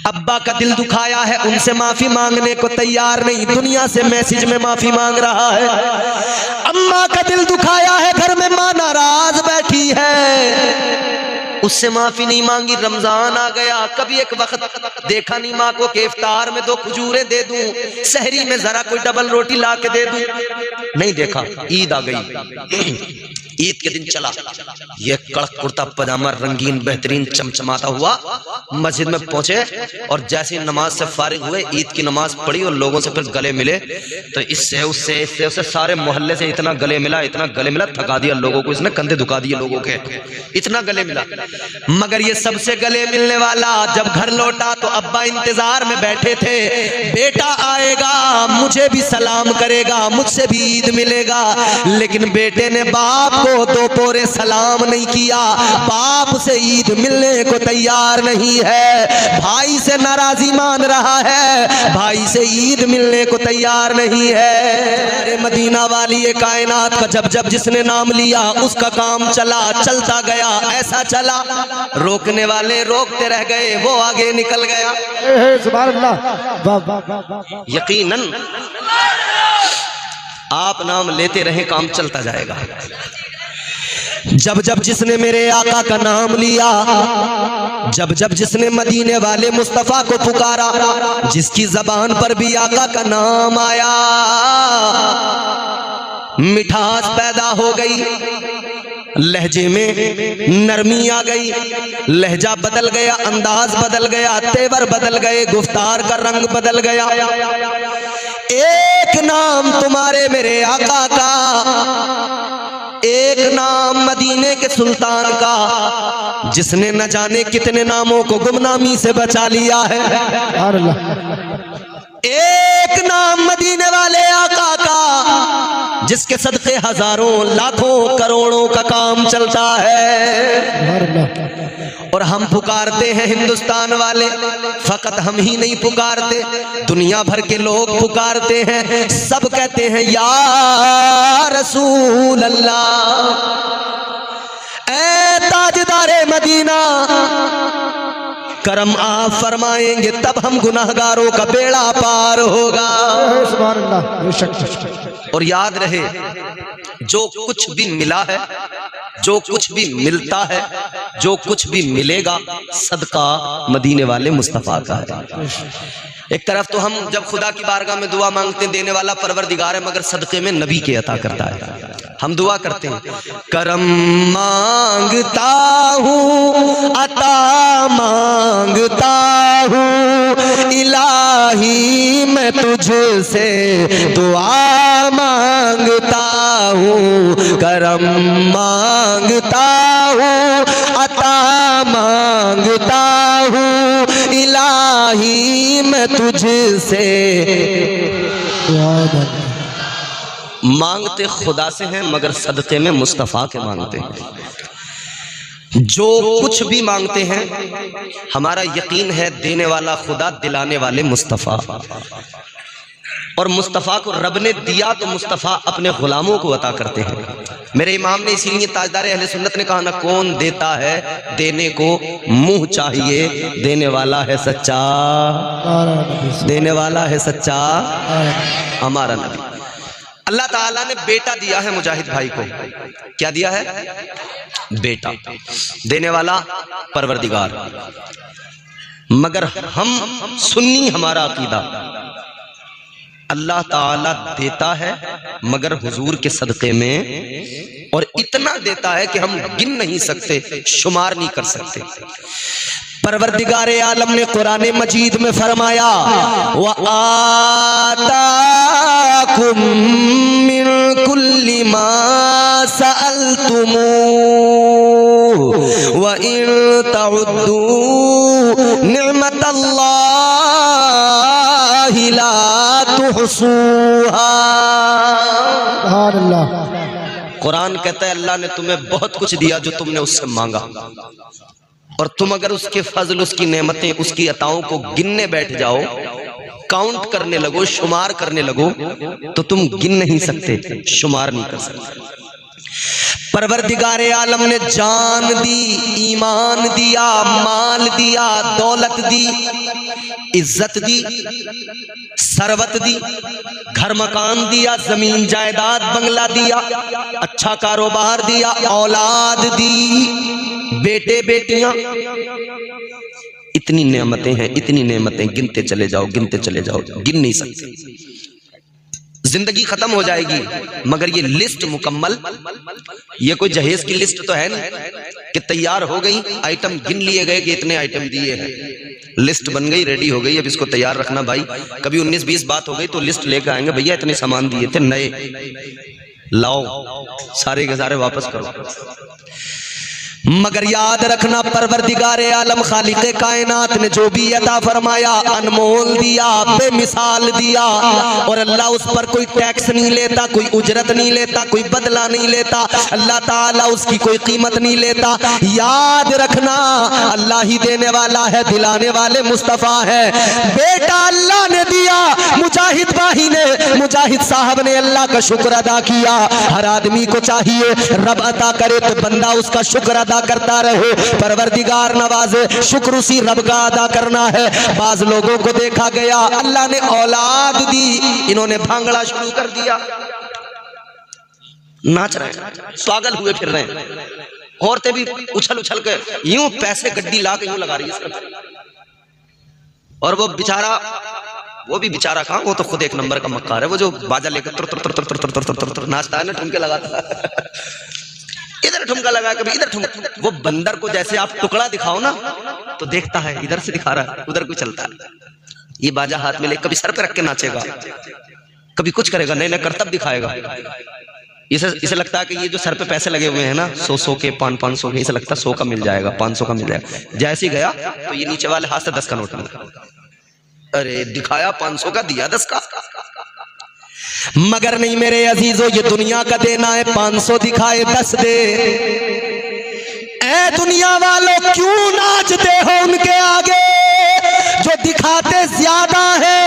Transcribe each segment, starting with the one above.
अब्बा का दिल दुखाया है, उनसे माफी मांगने को तैयार नहीं, दुनिया से मैसेज में माफी मांग रहा है। अम्मा का दिल दुखाया है, घर में मां नाराज बैठी है, उससे माफी नहीं मांगी। रमजान आ गया, कभी एक वक्त देखा नहीं माँ को कि इफ्तार में 2 खजूरें दे दूं, सहरी में जरा कोई डबल रोटी ला के दे दूं, नहीं देखा। ईद आ गई, ईद के दिन चला, ये कड़क कुर्ता पजामा रंगीन बेहतरीन चमचमाता हुआ मस्जिद में पहुंचे, और जैसे नमाज से फारिग हुए, ईद की नमाज पढ़ी और लोगों से फिर गले मिले, तो इससे उससे सारे मोहल्ले से इतना गले मिला, इतना गले मिला, थका दिया लोगों को, इसने कंधे दुखा दिए लोगों के, इतना गले मिला। मगर ये सबसे गले मिलने वाला जब घर लौटा तो अब्बा इंतजार में बैठे थे, बेटा आएगा, मुझे भी सलाम करेगा, मुझसे भी ईद मिलेगा। लेकिन बेटे ने बाप को 2 पोरे सलाम नहीं किया, बाप से ईद मिलने को तैयार नहीं है, भाई से नाराजी मान रहा है, भाई से ईद मिलने को तैयार नहीं है। अरे मदीना वाली ये कायनात का जब जब जिसने नाम लिया, उसका काम चला, चलता गया, ऐसा चला रोकने वाले रोकते रह गए, वो आगे निकल गया। सुभान अल्लाह। यकीनन आप नाम लेते रहे, काम चलता जाएगा। जब जब जिसने मेरे आका का नाम लिया, जब जब जिसने मदीने वाले मुस्तफा को पुकारा, जिसकी जबान पर भी आका का नाम आया, मिठास पैदा हो गई, लहजे में नरमी आ गई, लहजा बदल गया, अंदाज बदल गया, तेवर बदल गए, गुफ्तार का रंग बदल गया। एक नाम तुम्हारे मेरे आका का, एक नाम मदीने के सुल्तान का, जिसने न जाने कितने नामों को गुमनामी से बचा लिया है। एक नाम मदीने वाले आका का, जिसके सदके हजारों लाखों करोड़ों का काम चलता है। और हम पुकारते हैं हिंदुस्तान वाले, फकत हम ही नहीं पुकारते, दुनिया भर के लोग पुकारते हैं, सब कहते हैं या रसूल अल्लाह, ऐ ताजदारे मदीना, करम आप फरमाएंगे तब हम गुनाहगारों का बेड़ा पार होगा। और याद रहे, जो कुछ भी मिला है, जो कुछ भी मिलता है, जो कुछ भी मिलेगा, सदका मदीने वाले मुस्तफा का है। एक तरफ तो हम जब खुदा की बारगाह में दुआ मांगते हैं, देने वाला परवरदिगार है, मगर सदके में नबी के अता करता है। हम दुआ करते हैं, करम मांगता हूँ, अता मांगता हूँ, इलाही मैं तुझसे दुआ मांगता हूँ, करम मांगता हूँ, अता मांगता हूँ, इलाही मैं तुझसे। मांगते खुदा से हैं, मगर सदक़े में मुस्तफ़ा के मांगते हैं। जो कुछ भी मांगते हैं, हमारा यकीन है देने वाला खुदा, दिलाने वाले मुस्तफ़ा। और मुस्तफ़ा को रब ने दिया तो मुस्तफ़ा अपने गुलामों को अता करते हैं। मेरे इमाम ने इसीलिए ताजदार अहले सुन्नत ने कहा ना, कौन देता है देने को मुंह चाहिए, देने वाला है सच्चा, देने वाला है सच्चा हमारा नबी। अल्लाह ताला ने बेटा दिया है मुजाहिद भाई को, क्या दिया है? बेटा। देने वाला परवरदिगार। मगर हम सुन्नी, हमारा अकीदा, अल्लाह ताला देता है मगर हुजूर के सदक़े में, और इतना देता है कि हम गिन नहीं सकते, शुमार नहीं कर सकते। परवरदिगारे आलम ने कुरान मजीद में फरमाया, व आताकुम मिन कुल्ली मा सअलतुमू व इन तउद्दू निअमतल्लाहि ला तुहसूहा। कुरान कहता है अल्लाह ने तुम्हें बहुत कुछ दिया जो तुमने उससे मांगा, और तुम अगर उसके फजल, उसकी नेमतें, उसकी अताओं को गिनने बैठ जाओ, काउंट करने लगो, शुमार करने लगो, तो तुम गिन नहीं सकते, शुमार नहीं कर सकते। परवरदिगारे आलम ने जान दी, ईमान दिया, माल दिया, दौलत दी, इज्जत दी, सरवत दी, घर मकान दिया, जमीन जायदाद बंगला दिया, अच्छा कारोबार दिया, औलाद दी, बेटे बेटियां, इतनी नेमतें हैं, इतनी नेमतें, गिनते चले जाओ, गिनते चले जाओ, गिन नहीं सकते। जिंदगी खत्म हो जाएगी मगर ये लिस्ट मुकम्मल, ये कोई जहेज की लिस्ट तो है नहीं कि तैयार हो गई, आइटम गिन लिए गए कि इतने आइटम दिए हैं, लिस्ट बन गई, रेडी हो गई, अब इसको तैयार रखना भाई। कभी 19-20 बात हो गई तो लिस्ट लेकर आएंगे, भैया इतने सामान दिए थे नए, लाओ सारे के सारे वापस करो। मगर याद रखना परवरदिगारे आलम खालिक़े कायनात ने जो भी अता फरमाया अनमोल दिया, बेमिसाल दिया, और अल्लाह उस पर कोई टैक्स नहीं लेता, कोई उजरत नहीं लेता, कोई बदला नहीं लेता, अल्लाह ताला उसकी कोई कीमत नहीं लेता। याद रखना अल्लाह ही देने वाला है, दिलाने वाले मुस्तफ़ा है। बेटा अल्लाह ने दिया, मुजाहिद भाई ने, मुजाहिद साहब ने अल्लाह का शुक्र अदा किया। हर आदमी को चाहिए रब अता करे तो बंदा उसका शुक्र अदा करता रहे, परवरदिगार नवाजे, शुक्र उसी रब का अदा करना है। बाज लोगों को देखा गया अल्लाह ने औलाद दी, इन्होंने भांगड़ा शुरू कर दिया, नाच रहे हैं, पागल हुए फिर रहे हैं। औरतें भी उछल उछल के यूं पैसे गड्डी ला के यूं लगा रही है, और वो भी बेचारा कहां, वो तो खुद एक नंबर का मक्कार है, वो जो बाजा लेकर तर तर तर तर तर तर तर तर नाचता है ना, ठुमके लगाता है, इधर ठुमका लगा कभी इधर ठुमका। वो बंदर को जैसे आप टुकड़ा दिखाओ ना तो देखता है, इधर से दिखा रहा है, उधर कोई चलता है। ये बाजा हाथ में ले कभी सर पे रख के नाचेगा, कभी कुछ करेगा, नए नए करतब दिखाएगा। इसे लगता है कि ये जो सर पे पैसे लगे हुए हैं ना, 100 के 500 के, इसे लगता है 100 का मिल जाएगा, 500 का मिल जाएगा। जैसे ही गया तो ये नीचे वाले हाथ से 10 का नोट मिला, अरे दिखाया 500 का, दिया 10 का। मगर नहीं मेरे अजीजों, ये दुनिया का देना है, 500 दिखाए 10 दे। ऐ दुनिया वालों क्यों नाचते हो उनके आगे, जो दिखाते ज्यादा है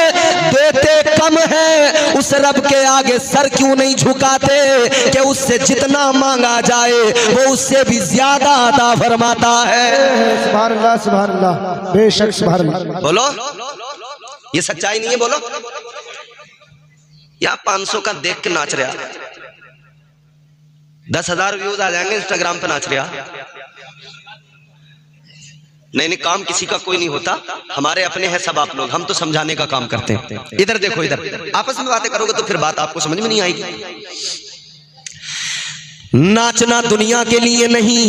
देते कम है। उस रब के आगे सर क्यों नहीं झुकाते कि उससे जितना मांगा जाए वो उससे भी ज्यादा अता फरमाता है। सुभान अल्लाह, सुभान अल्लाह, बेशक सुभान अल्लाह। बोलो ये सच्चाई नहीं है? बोलो या 500 का देख के नाच रहा, 10,000 व्यूज आ जाएंगे इंस्टाग्राम पे नाच रहा। नहीं काम किसी का कोई नहीं होता, हमारे अपने हैं सब आप लोग, हम तो समझाने का काम करते हैं। इधर देखो, इधर आपस में बातें करोगे तो फिर बात आपको समझ में नहीं आएगी। नाचना दुनिया के लिए नहीं,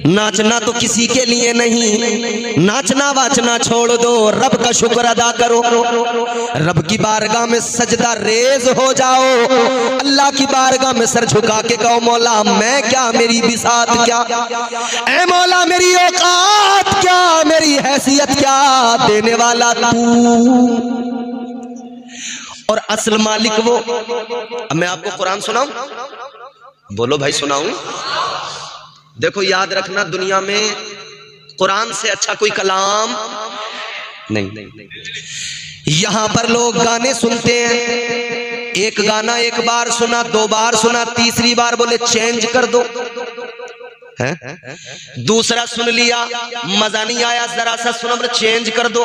नाचना तो किसी के लिए नहीं, नाचना वाचना छोड़ दो, रब का शुक्र अदा करो, रब की बारगाह में सजदा रेज हो जाओ, अल्लाह की बारगाह में सर झुका के कहो मौला मैं क्या, मेरी बिसात क्या, ऐ मौला मेरी औकात क्या, मेरी हैसियत क्या, देने वाला तू और असल मालिक वो। अब मैं आपको कुरान सुनाऊं? बोलो भाई सुनाऊं? देखो याद रखना, दुनिया में कुरान से अच्छा कोई कलाम नहीं। यहां पर लोग गाने सुनते हैं, एक गाना एक बार सुना, 2 बार सुना, तीसरी बार बोले चेंज कर दो, है? दूसरा सुन लिया मजा नहीं आया, जरा सा सुना बोले चेंज कर दो,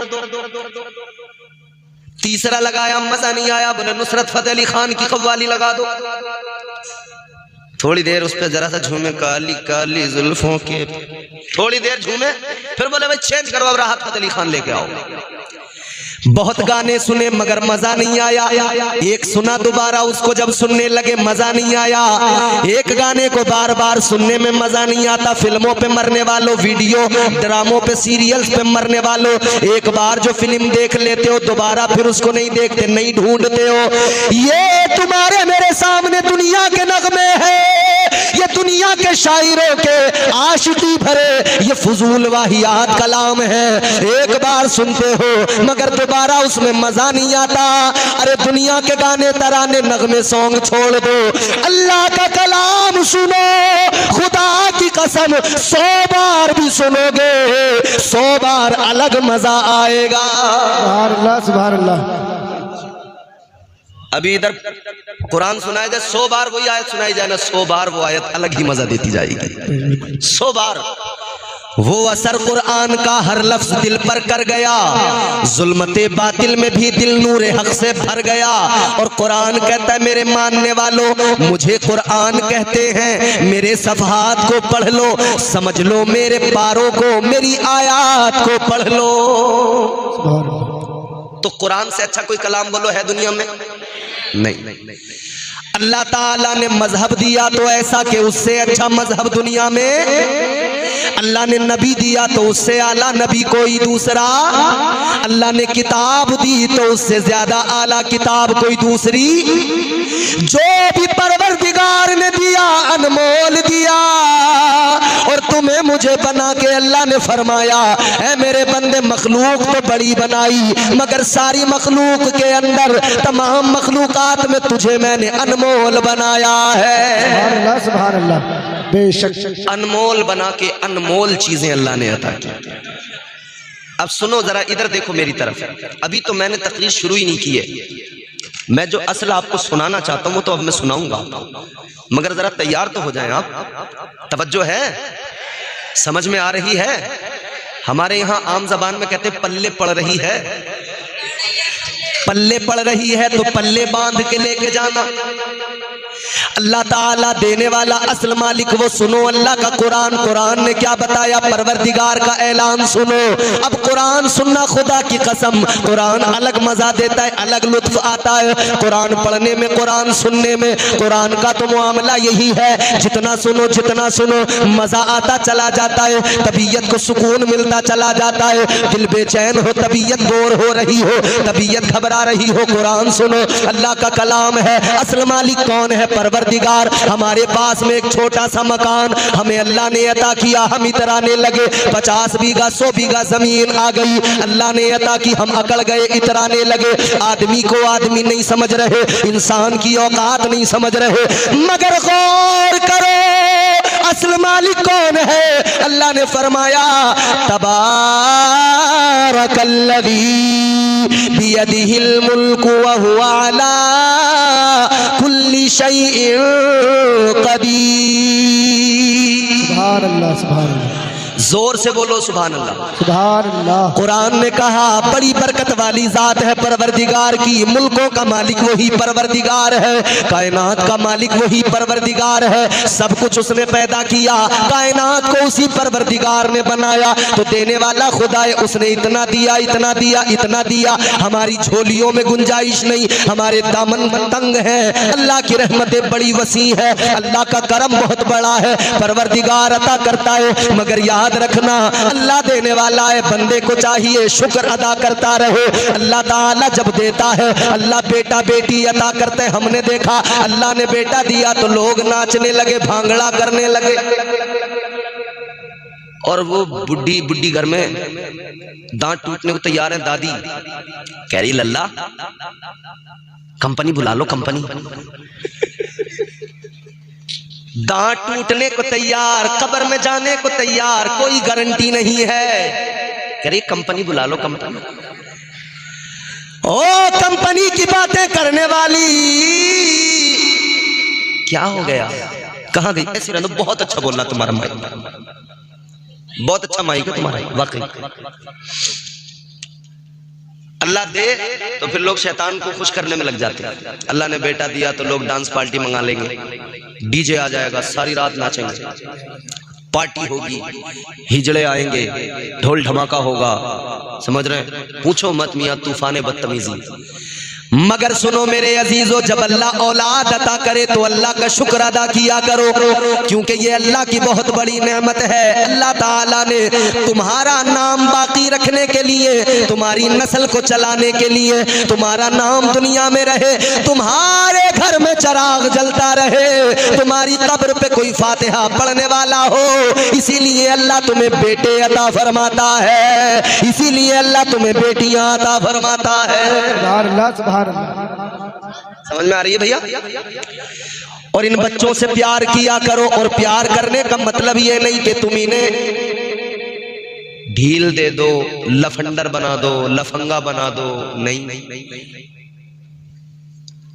तीसरा लगाया मजा नहीं आया, बोले नुसरत फतेह अली खान की कव्वाली लगा दो, थोड़ी देर उस पर जरा सा झूमे, काली काली जुल्फों के, थोड़ी देर झूमे, फिर बोले भाई चेंज करो, अब राहत फतेह अली खान लेके आओ। बहुत गाने सुने मगर मजा नहीं आया, एक सुना दोबारा, उसको जब सुनने लगे मजा नहीं आया, एक गाने को बार बार सुनने में मजा नहीं आता। फिल्मों पे मरने वालों, वीडियो ड्रामों पे सीरियल्स पे मरने वालों, एक बार जो फिल्म देख लेते हो दोबारा फिर उसको नहीं देखते, नहीं ढूंढते हो। ये तुम्हारे मेरे सामने दुनिया के नगमे है, ये दुनिया के शायरों के आशिकी भरे ये फजूल वाहियात कलाम है, एक बार सुनते हो मगर दोबारा उसमें मजा नहीं आता। अरे दुनिया के गाने तराने नगमे सॉन्ग छोड़ दो, अल्लाह का कलाम सुनो, खुदा की कसम 100 बार भी सुनोगे 100 बार अलग मजा आएगा। सुभान अल्लाह, सुभान अल्लाह। अभी इधर कुरान सुनाया जाए 100 बार वही आयत सुनाई जाए ना, 100 बार वो आयत अलग ही मजा देती जाएगी। 100 बार वो असर कुरान का हर लफ्ज दिल पर कर गया, जुल्मते बातिल में भी दिल नूरे हक से भर गया। और कुरान कहता है मेरे मानने वालों, मुझे कुरान कहते हैं, मेरे सफ़हात को पढ़ लो, समझ लो मेरे पारों को, मेरी आयात को पढ़ लो। तो कुरान से अच्छा कोई कलाम बोलो है दुनिया में? नहीं। अल्लाह ताला ने मजहब दिया तो ऐसा कि उससे अच्छा मजहब दुनिया में, अल्लाह ने नबी दिया तो उससे आला नबी कोई दूसरा, अल्लाह ने किताब दी तो उससे ज्यादा आला किताब कोई दूसरी। जो भी परवरदिगार ने दिया अनमोल दिया, और तुम्हें मुझे बना के अल्लाह ने फरमाया है मेरे बंदे, मखलूक तो बड़ी बनाई मगर सारी मखलूक के अंदर, तमाम मखलूकात में तुझे मैंने अनमोल बनाया है। सुभान अल्लाह, बेशक अनमोल बना के अनमोल चीजें अल्लाह ने अता की। अब सुनो जरा, इधर देखो मेरी तरफ। अभी तो मैंने तकरीर शुरू ही नहीं की है, मैं जो असल आपको सुनाना चाहता हूं वो तो अब मैं सुनाऊंगा, मगर जरा तैयार तो हो जाएं आप। तवज्जो है, समझ में आ रही है? हमारे यहाँ आम जबान में कहते पल्ले पड़ रही है, पल्ले पड़ रही है तो पल्ले बांध के लेके जाना। अल्लाह ताला देने वाला असल मालिक वो सुनो, अल्लाह का कुरान, कुरान ने क्या बताया, परवरदिगार का ऐलान सुनो। अब कुरान सुनना, खुदा की कसम कुरान अलग मजा देता है, अलग लुत्फ आता है कुरान पढ़ने में, कुरान सुनने में। कुरान का तो मामला यही है, जितना सुनो जितना सुनो मजा आता चला जाता है, तबीयत को सुकून मिलता चला जाता है। दिल बेचैन हो, तबीयत बोर हो रही हो, तबीयत घबरा रही हो, कुरान सुनो, अल्लाह का कलाम है। असल मालिक कौन है? परवरदिगार। हमारे पास में एक छोटा सा मकान हमें अल्लाह ने अता किया, हम इतराने लगे, 50 बीघा 100 बीघा जमीन आ गई, अल्लाह ने अता की, हम अकड़ गए, इतराने लगे। आदमी को आदमी नहीं समझ रहे, इंसान की औकात नहीं समझ रहे, मगर गौर करो असल मालिक कौन है? अल्लाह ने फरमाया तबारकल्लज़ी बियदिहिल मुल्कु व हुवा अला कुल्ली शैइन क़दीर। सुभान अल्लाह, सुभान अल्लाह, जोर से बोलो सुभान अल्लाह, सुभान अल्लाह। कुरान ने कहा बड़ी बरकत वाली जात है परवरदिगार की, मुल्कों का मालिक वही परवरदिगार है, कायनात का मालिक वही परवरदिगार है, सब कुछ उसने पैदा किया, कायनात को उसी परवरदिगार ने बनाया। तो देने वाला खुदा है, उसने इतना दिया, इतना दिया, इतना दिया, हमारी झोलियों में गुंजाइश नहीं, हमारे दामन तंग है। अल्लाह की रहमतें बड़ी वसी है, अल्लाह का करम बहुत बड़ा है, परवरदिगार अता करता है। मगर याद रखना, अल्लाह देने वाला है, बंदे को चाहिए शुक्र अदा करता रहे। अल्लाह ताला जब देता है, अल्लाह बेटा बेटी अता करते, हमने देखा अल्लाह ने बेटा दिया तो लोग नाचने लगे, भांगड़ा करने लगे, और वो बुढ़ी बुढ़ी घर में दांत टूटने को तैयार है, दादी कह रही लल्ला कंपनी बुला लो, कंपनी दांत टूटने को तैयार, कब्र में जाने को तैयार, कोई गारंटी नहीं है, कह रही कंपनी बुला लो, कंपनी। ओ कंपनी की बातें करने वाली क्या हो गया, कहां गई? ऐसे रहना, बहुत अच्छा बोलना तुम्हारा माइक, बहुत अच्छा माइक है तुम्हारा वाकई। अल्लाह दे तो फिर लोग शैतान को खुश करने में लग जाते हैं। अल्लाह ने बेटा दिया तो लोग डांस पार्टी मंगा लेंगे, डीजे आ जाएगा, सारी रात नाचेंगे, पार्टी होगी, हिजड़े आएंगे, ढोल धमाका होगा, समझ रहे हैं? पूछो मत मियां तूफान बदतमीजी। मगर सुनो मेरे अजीजों, जब अल्लाह औलाद अता करे तो अल्लाह का शुक्र अदा किया करो, क्योंकि ये अल्लाह की बहुत बड़ी नेमत है। अल्लाह ताला ने तुम्हारा नाम बाकी रखने के लिए, तुम्हारी नस्ल को चलाने के लिए, तुम्हारा नाम दुनिया में रहे, तुम्हारे घर में चिराग जलता रहे, तुम्हारी कब्र पे कोई फातिहा पढ़ने वाला हो, इसीलिए अल्लाह तुम्हें बेटे अता फरमाता है, इसीलिए अल्लाह तुम्हें बेटियां अता फरमाता है। समझ में आ रही है भैया? और इन बच्चों से प्यार किया करो, और प्यार करने का मतलब ये नहीं कि तुम इन्हें ढील दे दो, लफंडर बना दो, लफंगा बना दो, नहीं।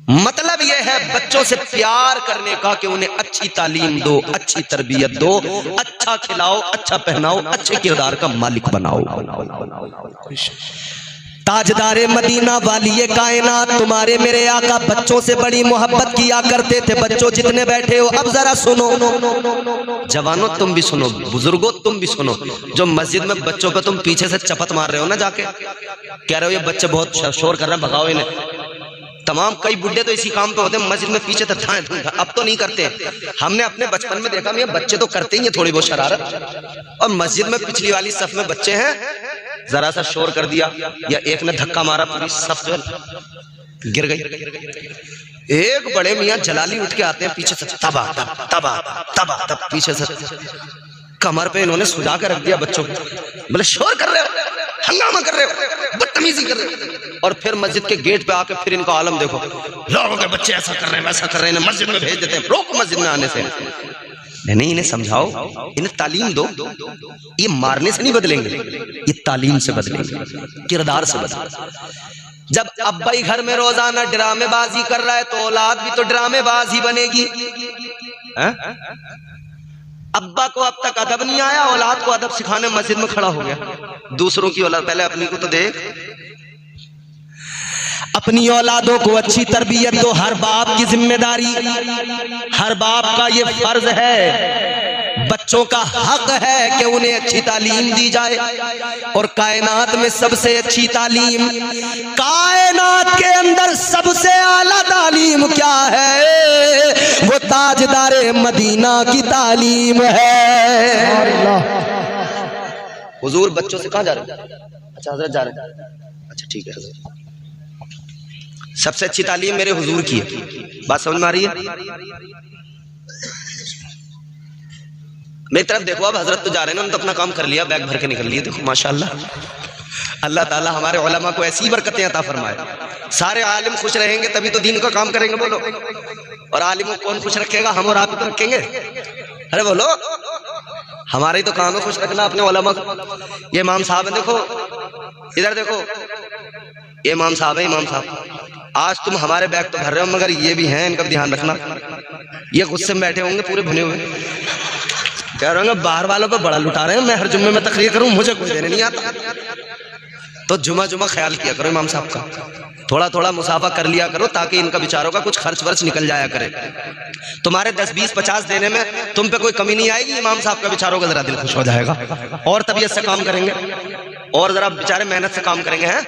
मतलब यह है बच्चों से प्यार करने का कि उन्हें अच्छी तालीम दो, अच्छी तरबियत दो, अच्छा खिलाओ, अच्छा पहनाओ, अच्छे किरदार का मालिक बनाओ। ताजदारे मदीना वालिए कायनात तुम्हारे मेरे आका बच्चों से बड़ी मोहब्बत किया करते थे। बच्चों जितने बैठे हो अब जरा सुनो, जवानों तुम भी सुनो, बुजुर्गों तुम भी सुनो। जो मस्जिद में बच्चों पे तुम पीछे से चपत मार रहे हो ना, जाके कह रहे हो ये बच्चे बहुत शोर कर रहे हैं, भगाओ इन्हें। तमाम कई बुढ़े तो इसी काम पे होते हैं, मस्जिद में पीछे तो धाए धूम। अब तो नहीं करते, हमने अपने बचपन में देखा, बच्चे तो करते ही हैं थोड़ी बहुत शरारत। और मस्जिद में पिछली वाली सफ में बच्चे हैं, जरा सा शोर कर दिया या एक ने धक्का मारा, पूरी सफ जो गिर गई। एक बड़े मियाँ जलाली उठ के आते हैं पीछे से, तबा तब तबा तबा तब पीछे से कमर पे इन्होंने सुझा कर रख दिया बच्चों को। बोले शोर कर रहे हो, हंगामा कर रहे हो, बदतमीजी कर रहे हो। और फिर मस्जिद के गेट पे आके फिर इनका आलम देखो, लोगों के बच्चे ऐसा कर रहे हैं वैसा कर रहे हैं, मस्जिद में भेज देते हैं, रोको मस्जिद में आने से। नहीं, इन्हें समझाओ, इन्हें तालीम दो। ये मारने से नहीं बदलेंगे, ये तालीम से बदलेंगे, किरदार से बदलेंगे। जब अब्बा ही घर में रोजाना ड्रामेबाजी कर रहा है तो औलाद भी तो ड्रामेबाज ही बनेगी। अब्बा को अब तक अदब नहीं आया, औलाद को अदब सिखाने मस्जिद में खड़ा हो गया। दूसरों की औलाद, पहले अपनी को तो देख। अपनी औलादों को अच्छी तरबियत दो, हर बाप की जिम्मेदारी, हर बाप का ये फर्ज है, बच्चों का हक है कि उन्हें अच्छी तालीम दी जाए। और कायनात में सबसे अच्छी तालीम, कायनात के अंदर सबसे आला तालीम क्या है? वो ताजदारे मदीना की तालीम है। हुजूर बच्चों से कहाँ जा रहे हैं? अच्छा हजरत जा रहे हैं, अच्छा ठीक है हजरत। सबसे अच्छी तालीम मेरे हुजूर की है, बात समझ में आ रही है? मेरी तरफ देखो, अब हजरत तो जा रहे हैं ना, उन्होंने तो अपना काम कर लिया, बैग भर के निकल लिए। देखो माशाल्लाह, अल्लाह ताला हमारे उलमा को ऐसी बरकतें अता फरमाए। सारे आलिम खुश रहेंगे तभी तो दीन का काम करेंगे, बोलो। और आलिम को कौन खुश रखेगा? हम और आप ही तो रखेंगे। अरे बोलो, हमारे ही तो काम है खुश रखना अपने उलमा को। ये इमाम साहब है, देखो इधर देखो, ये इमाम साहब है, इमाम साहब। आज तुम हमारे बैग तो भर रहे हो, मगर ये भी हैं, इनका ध्यान रखना। ये गुस्से में बैठे होंगे पूरे भुने हुए, कह रहे होंगे बाहर वालों पे बड़ा लुटा रहे हैं, मैं हर जुम्मे में तकरीर करूं, मुझे कोई देने नहीं आता। तो जुमा जुमा ख्याल किया करो इमाम साहब का, थोड़ा थोड़ा मुसाफा कर लिया करो, ताकि इनका बेचारों का कुछ खर्च वर्च निकल जाया करे। तुम्हारे 10 20 50 देने में तुम पे कोई कमी नहीं आएगी, इमाम साहब का बेचारों का जरा दिल खुश हो जाएगा, और तबीयत से काम करेंगे, और जरा बेचारे मेहनत से काम करेंगे। हैं,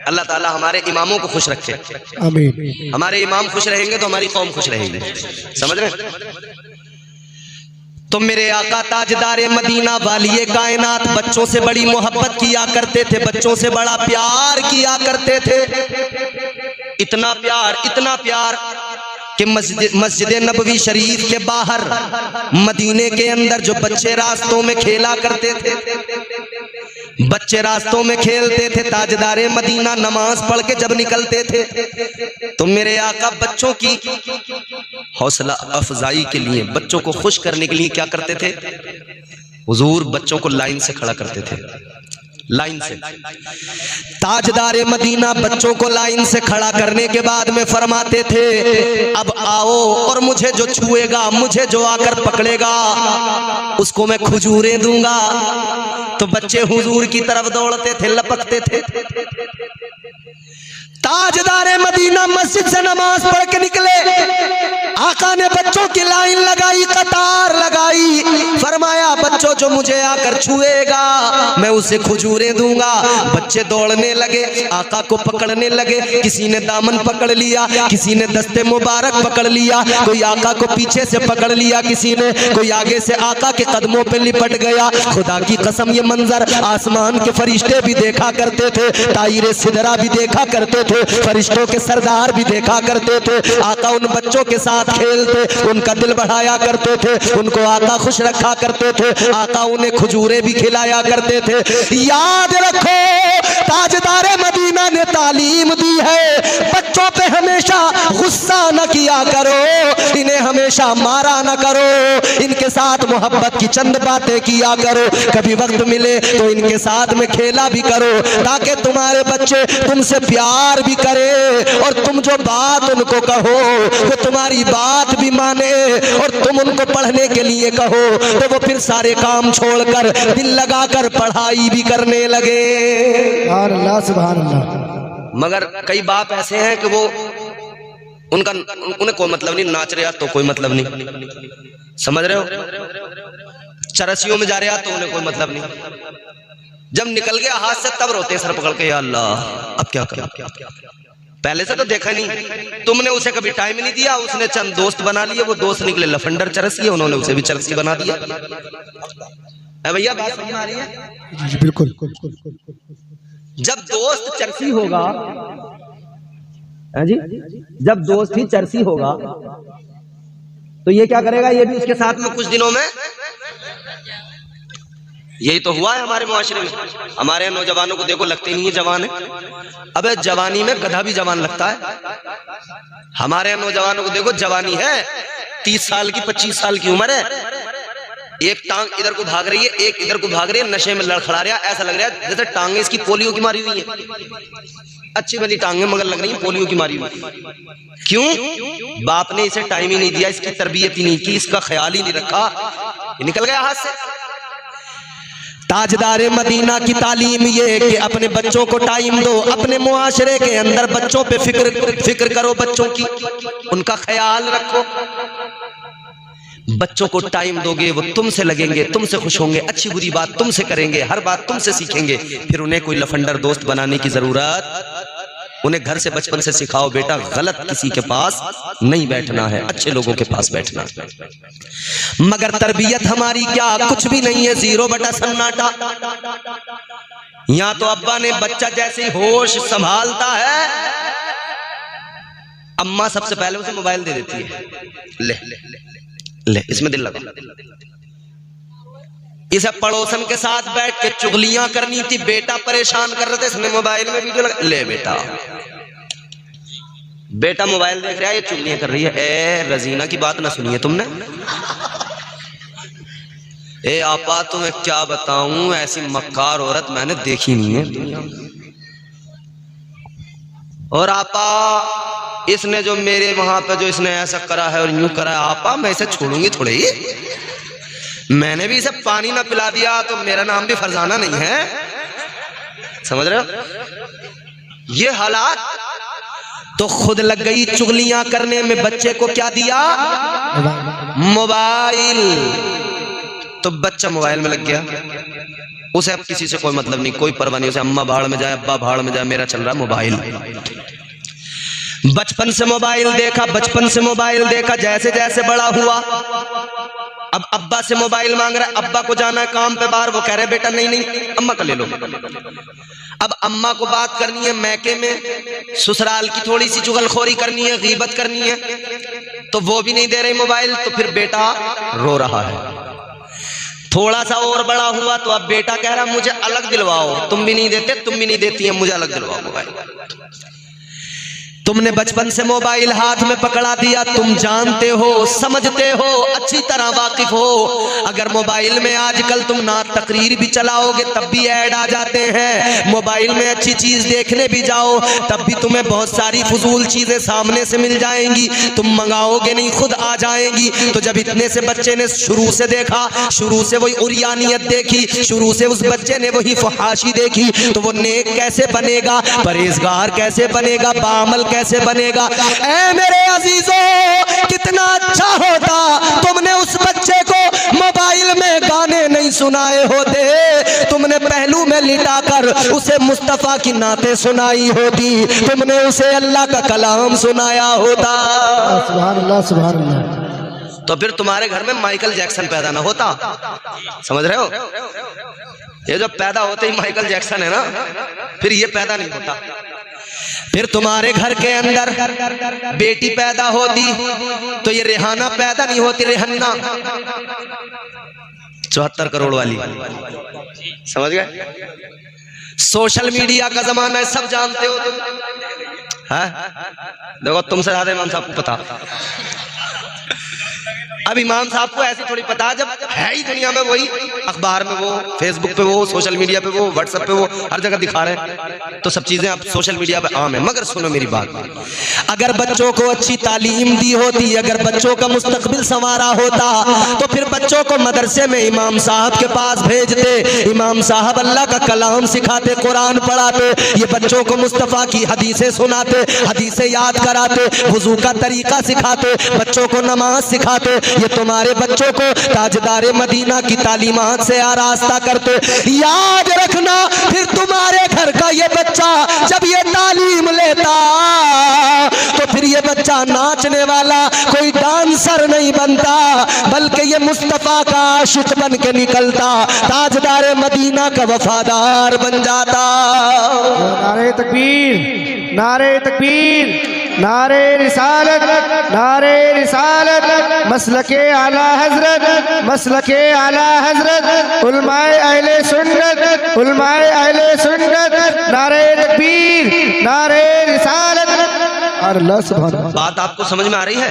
अल्लाह ताला हमारे इमामों को खुश रखे, आमीन। हमारे इमाम खुश रहेंगे तो हमारी कौम खुश रहेगी, समझ रहे? तो मेरे आका ताजदारे मदीना वालिए कायनात बच्चों से बड़ी मोहब्बत किया करते थे, बच्चों से बड़ा प्यार किया करते थे। इतना प्यार कि मस्जिद नबवी शरीफ के बाहर मदीने के अंदर जो बच्चे रास्तों में खेला करते थे, बच्चे रास्तों में खेलते थे, ताजदारे मदीना नमाज पढ़ के जब निकलते थे तो मेरे आका बच्चों की हौसला अफजाई के लिए, बच्चों को खुश करने के लिए क्या करते थे? हुजूर बच्चों को लाइन से खड़ा करते थे, लाइन से। ताजदारे मदीना बच्चों को लाइन से खड़ा करने के बाद में फरमाते थे, अब आओ और मुझे जो छुएगा, मुझे जो आकर पकड़ेगा उसको मैं खजूरें दूंगा। तो बच्चे हुजूर की तरफ दौड़ते थे, लपकते थे। ताजदारे मदीना मस्जिद से नमाज पढ़ के निकले, आका ने बच्चों की लाइन लगाई, कतार लगाई, फरमाया बच्चों जो मुझे आकर छुएगा मैं उसे खजूरें दूंगा। बच्चे दौड़ने लगे, आका को पकड़ने लगे, किसी ने दामन पकड़ लिया, किसी ने दस्ते मुबारक पकड़ लिया, कोई आका को पीछे से पकड़ लिया, किसी ने कोई आगे से आका के कदमों पे लिपट गया। खुदा की कसम ये मंजर आसमान के फरिश्ते भी देखा करते थे, ताईरे सिदरा भी देखा करते थे, फरिश्तों के सरदार भी देखा करते थे। आका उन बच्चों के साथ खेलते, उनका दिल बढ़ाया करते थे, उनको आका खुश रखा करते थे, आका उन्हें खजूरें भी खिलाया करते थे। याद रखो ताजदारे मदीना ने तालीम दी है, बच्चों पे हमेशा गुस्सा न किया करो, इन्हें हमेशा हमेशा मारा न करो, इनके साथ मोहब्बत की चंद बातें किया करो, कभी वक्त मिले तो इनके साथ में खेला भी करो, ताकि तुम्हारे बच्चे तुमसे प्यार भी करे और तुम जो बात उनको कहो वो तुम्हारी बात भी माने, और तुम उनको पढ़ने के लिए कहो तो वो फिर सारे काम छोड़कर दिल लगाकर पढ़ाई भी करने लगे। सुभान अल्लाह, सुभान अल्लाह। मगर कई बाप ऐसे हैं कि वो उन्हें कोई मतलब नहीं, नाच रहा तो कोई मतलब नहीं, समझ रहे हो, चरसियों में जा रहा तो उन्हें कोई मतलब नहीं, जब निकल गया हाथ से तब रोते सर पकड़ के, या अल्लाह अब क्या करें। पहले से तो देखा नहीं, तुमने उसे कभी टाइम नहीं दिया, उसने चंद दोस्त बना लिए, वो दोस्त निकले लफंडर चरसी, उन्होंने उसे भी चरसी बना दिया। भैया बात समझ आ रही है? जी बिल्कुल। जब दोस्त चरसी होगा जी, जब दोस्त ही चरसी होगा तो ये क्या करेगा, ये भी उसके साथ में कुछ दिनों में, यही तो हुआ है हमारे मुआशरे में। हमारे नौजवानों को देखो, लगते नहीं है जवान है, अबे जवानी में गधा भी जवान लगता है। हमारे नौजवानों को देखो, जवानी है 30 साल की 25 साल की उम्र है, एक टांग इधर को भाग रही है, एक इधर को भाग रही है, नशे में लड़खड़ा रहा है, ऐसा लग रहा है जैसे टांगे इसकी पोलियो की मारी हुई है। अच्छी भली टांगे मगर लग रही है पोलियो की मारी हुई। क्यों? बाप ने इसे टाइम ही नहीं दिया, इसकी तरबियत ही नहीं की, इसका ख्याल ही नहीं रखा, ये निकल गया हाथ से। ताजदार मदीना की तालीम ये कि अपने बच्चों को टाइम दो, अपने मुआशरे के अंदर बच्चों पे फिक्र करो, बच्चों की उनका ख्याल रखो। बच्चों को टाइम दोगे वो तुमसे लगेंगे, तुमसे खुश होंगे, अच्छी बुरी बात तुमसे करेंगे, हर बात तुमसे सीखेंगे। फिर उन्हें कोई लफंडर दोस्त बनाने की जरूरत, उन्हें घर से बचपन से सिखाओ, बेटा गलत किसी के पास नहीं बैठना है, अच्छे लोगों के पास बैठना है। मगर तरबियत हमारी क्या, कुछ भी नहीं है, 0 बटा सन्नाटा। यहाँ तो अब्बा ने बच्चा जैसे ही होश संभालता है, अम्मा सबसे पहले उसे मोबाइल दे देती है, ले ले इसमें दिल लगा। इसे पड़ोसन के साथ बैठ के चुगलियां करनी थी, बेटा परेशान कर रहे थे, इसने मोबाइल में वीडियो लगा, ले बेटा, बेटा मोबाइल देख रहा है, ये चुगलियां कर रही है। ए रजीना की बात ना सुनिए तुमने, ए आपा तुम्हें क्या बताऊं, ऐसी मक्कार औरत मैंने देखी नहीं है दुनिया में। और आपा इसने जो मेरे वहां पे जो इसने ऐसा करा है और यूं करा है, आपा मैं इसे छोड़ूंगी थोड़ी, मैंने भी इसे पानी ना पिला दिया तो मेरा नाम भी फरजाना नहीं है, समझ रहे हो। ये हालात तो खुद लग गई चुगलियां करने में, बच्चे को क्या दिया, मोबाइल, तो बच्चा मोबाइल में लग गया, उसे अब किसी से कोई मतलब नहीं, कोई परवाह नहीं, उसे अम्मा भाड़ में जाए अब्बा भाड़ में जाए, मेरा चल रहा मोबाइल। बचपन से मोबाइल देखा, बचपन से मोबाइल देखा, जैसे जैसे बड़ा हुआ अब अब्बा से मोबाइल मांग रहा है, अब्बा को जाना है काम पे बाहर, वो कह रहे बेटा नहीं नहीं अम्मा का ले लो। अब अम्मा को बात करनी है मैके में, ससुराल की थोड़ी सी चुगलखोरी करनी है, गीबत करनी है, तो वो भी नहीं दे रही मोबाइल, तो फिर बेटा रो रहा है। थोड़ा सा और बड़ा हुआ तो अब बेटा कह रहा मुझे अलग दिलवाओ, तुम भी नहीं देते, तुम भी नहीं देती है, मुझे अलग दिलवाओ मोबाइल। तुमने बचपन से मोबाइल हाथ में पकड़ा दिया, तुम जानते हो, समझते हो, अच्छी तरह वाकिफ हो। अगर मोबाइल में आजकल तुम नात तकरीर भी चलाओगे तब भी ऐड आ जाते हैं, मोबाइल में अच्छी चीज देखने भी जाओ तब भी तुम्हें बहुत सारी फजूल चीजें सामने से मिल जाएंगी, तुम मंगाओगे नहीं खुद आ जाएंगी। तो जब इतने से बच्चे ने शुरू से देखा, शुरू से वही उरियानियत देखी, शुरू से उस बच्चे ने वही फहाशी देखी, तो वो नेक कैसे बनेगा, परहेजगार कैसे बनेगा, बामल कैसे बनेगा। ऐ मेरे अजीजों, कितना अच्छा होता तुमने उस बच्चे को मोबाइल में गाने नहीं सुनाए होते, तुमने पहलू में लिटाकर उसे मुस्तफा की नाते सुनाई होती, तुमने उसे अल्लाह का कलाम सुनाया होता। सुभान अल्लाह, सुभान अल्लाह। तो फिर तुम्हारे घर में माइकल जैक्सन पैदा ना होता, समझ रहे हो। ये जो पैदा होते ही माइकल जैक्सन है ना, फिर ये पैदा नहीं होता। फिर तुम्हारे घर के अंदर बेटी पैदा होती तो ये रेहाना पैदा नहीं होती, रेहन्ना 74 करोड़ वाली, समझ गए। सोशल मीडिया का जमाना है, सब जानते हो तुम, है देखो तुमसे ज्यादा इमाम साहब को पता। अब इमाम साहब को ऐसे थोड़ी पता, जब है ही दुनिया में वही, अखबार में वो, फेसबुक पे वो, सोशल मीडिया पे वो, व्हाट्सएप पे वो, हर जगह दिखा रहे हैं, तो सब चीजें अब सोशल मीडिया पे आम है। मगर सुनो मेरी बात, अगर बच्चों को अच्छी तालीम दी होती, अगर बच्चों का मुस्तकबिल संवारा होता, तो फिर बच्चों को मदरसे में इमाम साहब के पास भेजते, इमाम साहब अल्लाह का कलाम सिखाते, कुरान पढ़ाते, ये बच्चों को मुस्तफ़ा की हदीसें सुनाते, हदीसें याद कराते, वुजू का तरीका सिखाते, बच्चों को नमाज सिखाते। ये तुम्हारे बच्चों को ताजदारे मदीना की तालीमात से आरास्ता करते। याद रखना, फिर तुम्हारे घर का ये बच्चा जब ये तालीम लेता, तो फिर ये बच्चा नाचने वाला कोई डांसर नहीं बनता, बल्कि ये मुस्तफ़ा का आशिक बन के निकलता, ताजदारे मदीना का वफादार बन जाता। नारे तकबीर, नारे तकबीर, नारे रिसालत, नारे रिसालत, मसलके आला हजरत, मसलके आला हजरत, उलमाए अहले सुन्नत, उलमाए अहले सुन्नत, नारे तकबीर, नारे रिसालत। अल्लाह सुभान अल्लाह। बात आपको समझ में आ रही है?